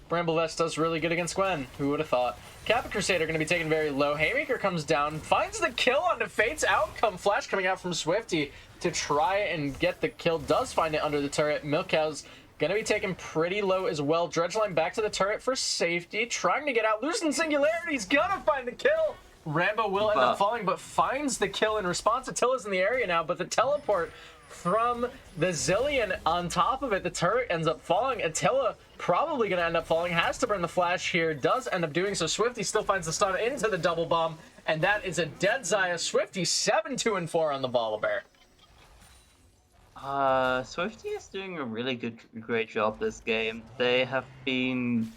Bramble Vest does really good against Gwen. Who would have thought? Kappa Crusader going to be taken very low. Haymaker comes down, finds the kill onto Fate's outcome. Flash coming out from Swifty to try and get the kill. Does find it under the turret. Milk Cow's going to be taken pretty low as well. Dredgeline back to the turret for safety. Trying to get out. Loosen Singularity's going to find the kill. Rambo will end up falling, but finds the kill in response. Attila's in the area now, but the teleport from the Zillion on top of it, the turret ends up falling. Attila probably going to end up falling, has to burn the flash here, does end up doing so. Swifty still finds the stun into the double bomb, and that is a dead Xayah. Swifty 7-2-4 on the Volibear. Swifty is doing a really great job this game. They've been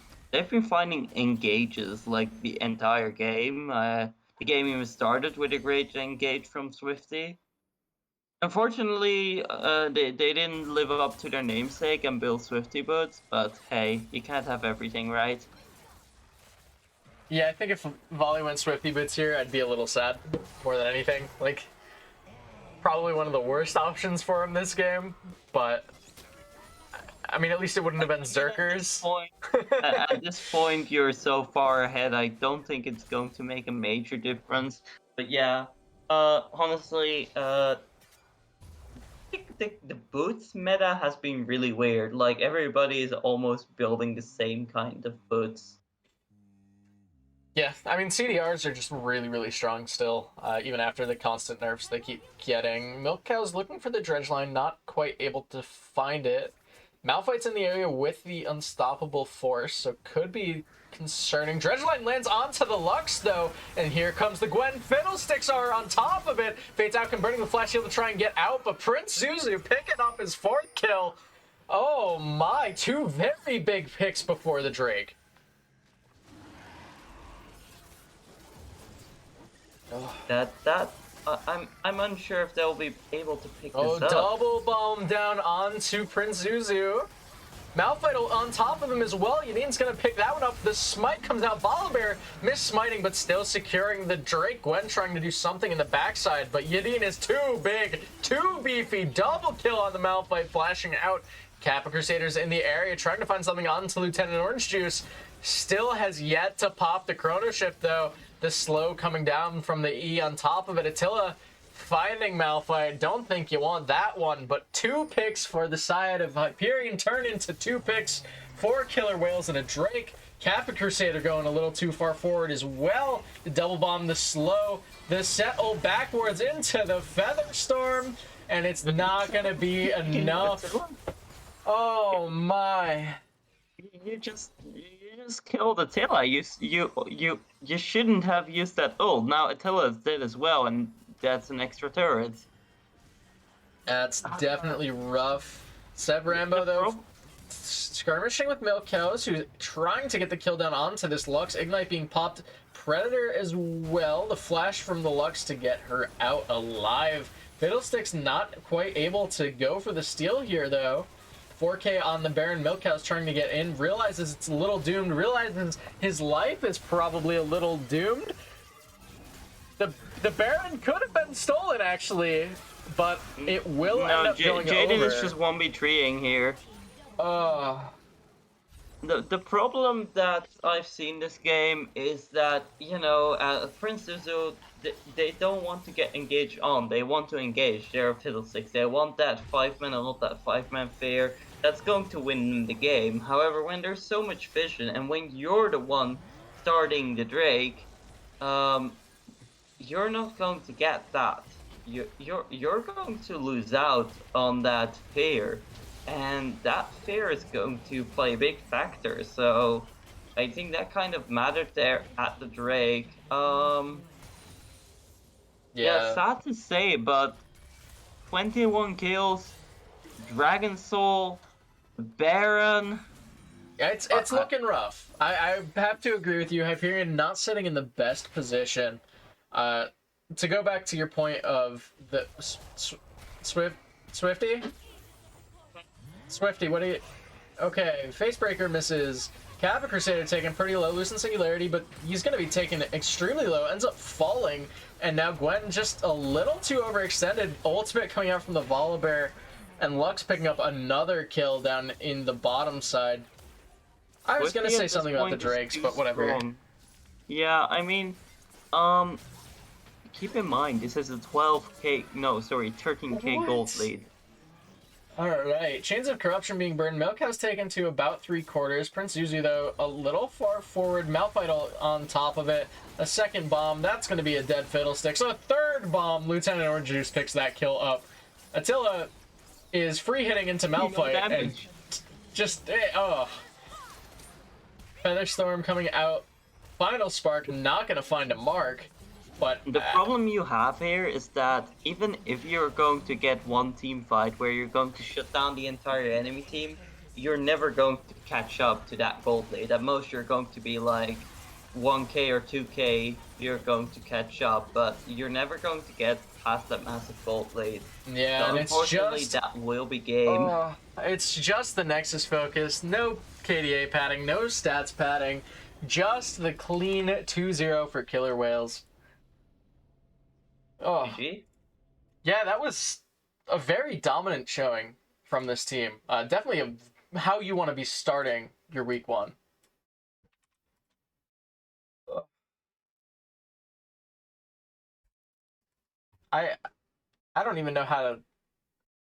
finding engages like the entire game. The game even started with a great engage from Swifty. Unfortunately, they didn't live up to their namesake and build Swifty boots, but hey, you can't have everything, right? Yeah, I think if Volley went Swifty boots here, I'd be a little sad more than anything. Like, probably one of the worst options for him this game, but I mean, at least it wouldn't have been Zerkers. At this point, you're so far ahead, I don't think it's going to make a major difference. But yeah, honestly, the boots meta has been really weird. Like, everybody is almost building the same kind of boots. Yeah, I mean, CDRs are just really, really strong still, even after the constant nerfs they keep getting. Milk Cow's looking for the dredge line, not quite able to find it. Malphite's in the area with the unstoppable force, so could be concerning. Dredge line lands onto the Lux, though, and here comes the Gwen. Fiddlesticks are on top of it. Fate's out converting the flash shield to try and get out, but Prince Zuzu picking up his 4th kill. Oh my, 2 very big picks before the Drake. I'm unsure if they'll be able to pick this up. Double bomb down onto Prince Zuzu. Malphite on top of him as well. Yadin's gonna pick that one up. The smite comes out. Volibear miss-smiting, but still securing the Drake. Gwen trying to do something in the backside, but Yadin is too big, too beefy. Double kill on the Malphite, flashing out. Kappa Crusaders in the area, trying to find something onto Lieutenant Orange Juice. Still has yet to pop the Chrono Shift, though. The slow coming down from the E on top of it. Attila finding Malphite. Don't think you want that one, but 2 picks for the side of Hyperion turn into 2 picks for Killer Whales and a Drake. Kappa Crusader going a little too far forward as well. The double bomb, the slow, the settle backwards into the Feather Storm, and it's not going to be enough. Oh my. You just killed Attila. You shouldn't have used that ult. Now Attila is dead as well, and that's an extra turret. That's definitely rough. Seb Rambo, though, skirmishing with Milk Cows, who's trying to get the kill down onto this Lux. Ignite being popped. Predator as well. The flash from the Lux to get her out alive. Fiddlesticks not quite able to go for the steal here, though. 4K on the Baron. Milk Cow's trying to get in, realizes it's a little doomed, realizes his life is probably a little doomed. The Baron could have been stolen, actually, but it will end up going over. Jaden is just 1v3ing here. The problem that I've seen this game is that, you know, Prince Zuzu, they don't want to get engaged on. They want to engage. They're Fiddlesticks. They want that 5-man and not that 5-man fair. That's going to win the game. However, when there's so much vision and when you're the one starting the Drake, you're not going to get that. You're going to lose out on that fair, and that fear is going to play a big factor. So I think that kind of mattered there at the Drake. Yeah, sad to say, but 21 kills, Dragon Soul, Baron. Yeah, it's looking rough. I have to agree with you. Hyperion not sitting in the best position. To go back to your point of the Swifty, what do you? Okay, Facebreaker misses. Kappa Crusader taken pretty low, Lucent Singularity, but he's going to be taken extremely low, ends up falling, and now Gwen just a little too overextended. Ultimate coming out from the Volibear, and Lux picking up another kill down in the bottom side. I was going to say something about the Drakes, but whatever. Strong. Yeah, I mean, keep in mind, this is a 13k gold lead. Alright, Chains of Corruption being burned. Milk has taken to about 3/4. Prince Zuzu, though, a little far forward. Malphite on top of it. A second bomb, that's going to be a dead Fiddlestick. So a third bomb, Lieutenant Orange Juice picks that kill up. Attila is free hitting into Malphite. And just, Feather Storm coming out. Final Spark, not going to find a mark. But The problem you have here is that even if you're going to get one team fight where you're going to shut down the entire enemy team, you're never going to catch up to that gold lead. At most, you're going to be like 1k or 2k, you're going to catch up, but you're never going to get past that massive gold lead. yeah, So and it's unfortunately, just that will be game. it's just the Nexus focus, no KDA padding, no stats padding, just the clean 2-0 for Killer Whales. Oh, GG. yeah, that was a very dominant showing from this team. Definitely how you want to be starting your week one. I I don't even know how to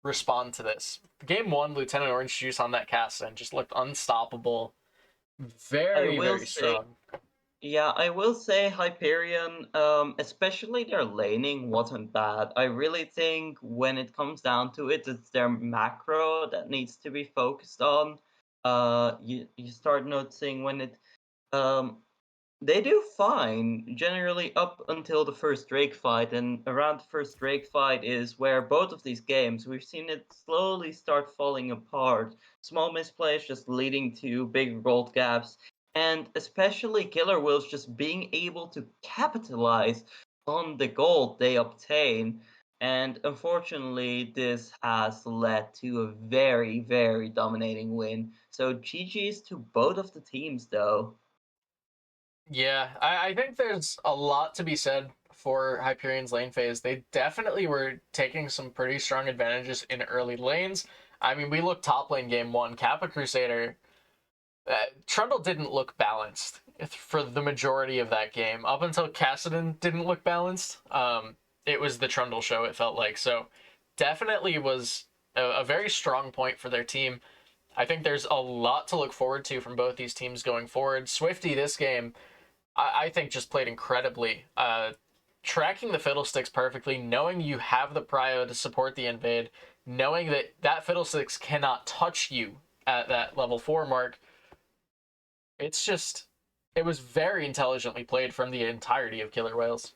respond to this. Game one, Lieutenant Orange Juice on that cast and just looked unstoppable. Very, very strong. Yeah, I will say Hyperion, especially their laning wasn't bad. I really think when it comes down to it, it's their macro that needs to be focused on. You start noticing when um they do fine, generally up until the first Drake fight, and around the first Drake fight is where both of these games, we've seen it slowly start falling apart. Small misplays just leading to big gold gaps, and especially Killer Wheels just being able to capitalize on the gold they obtain. And unfortunately, this has led to a very, very dominating win. So GG's to both of the teams, though. Yeah, I think there's a lot to be said for Hyperion's lane phase. They definitely were taking some pretty strong advantages in early lanes. I mean, we looked top lane game one. Kappa Crusader, Trundle didn't look balanced for the majority of that game. Up until Cassidon didn't look balanced. It was the Trundle show, it felt like. So definitely was a very strong point for their team. I think there's a lot to look forward to from both these teams going forward. Swifty, this game, I think just played incredibly. Tracking the Fiddlesticks perfectly, knowing you have the prio to support the invade, knowing that Fiddlesticks cannot touch you at that level 4 mark. It's just, it was very intelligently played from the entirety of Killer Whales.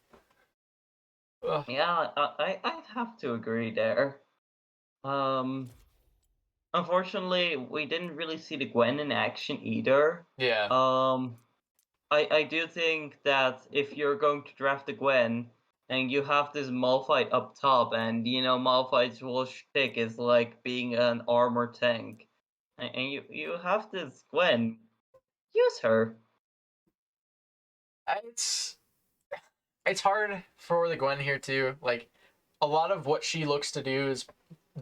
Ugh. Yeah, I'd have to agree there. Um, Unfortunately, we didn't really see the Gwen in action either. Yeah. Um, I do think that if you're going to draft the Gwen and you have this Malphite up top, and Malphite's whole shtick is like being an armor tank, and you have this Gwen, use her. It's it's hard for the Gwen here too. Like, a lot of what she looks to do is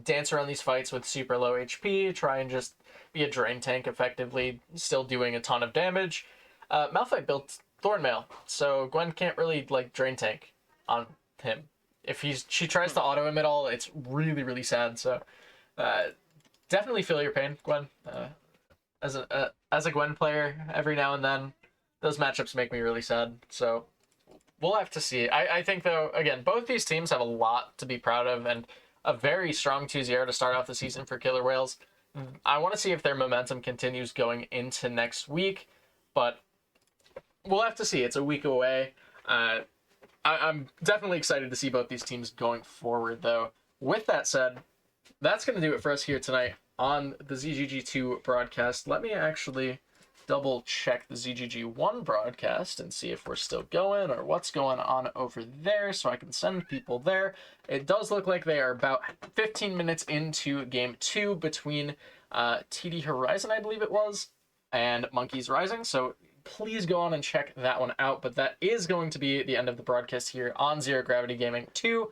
dance around these fights with super low HP, try and just be a drain tank effectively, still doing a ton of damage. Malphite built Thornmail, so Gwen can't really like drain tank on him. If she tries to auto him at all, it's really, really sad. So definitely feel your pain, Gwen. As a Gwen player, every now and then, those matchups make me really sad. So we'll have to see. I think, though, again, both these teams have a lot to be proud of, and a very strong 2-0 to start off the season for Killer Whales. I want to see if their momentum continues going into next week, but we'll have to see. It's a week away. I'm definitely excited to see both these teams going forward, though. With that said, that's going to do it for us here tonight on the ZGG2 broadcast. Let me actually double check the ZGG1 broadcast and see if we're still going or what's going on over there so I can send people there. It does look like they are about 15 minutes into game 2 between TD Horizon, I believe it was, and Monkeys Rising. So please go on and check that one out. But that is going to be the end of the broadcast here on Zero Gravity Gaming 2.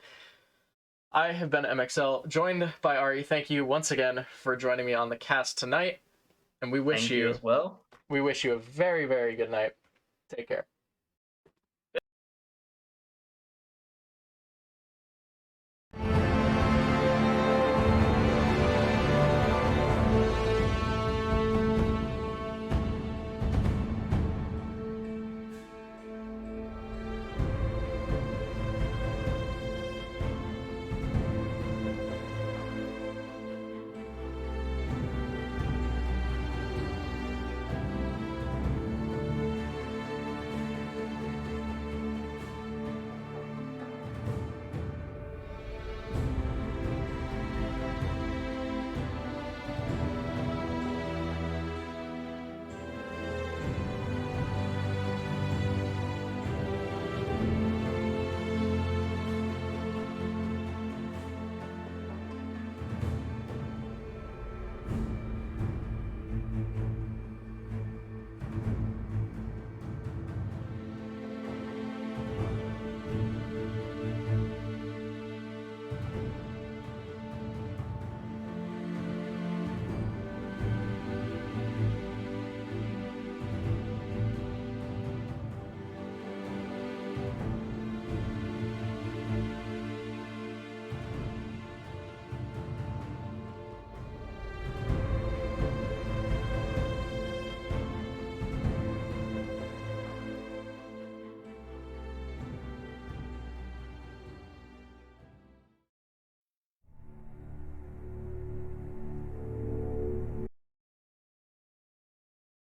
I have been MXL, joined by Ari. Thank you once again for joining me on the cast tonight. And we wish Thank you as well. we wish you a very, very good night. Take care.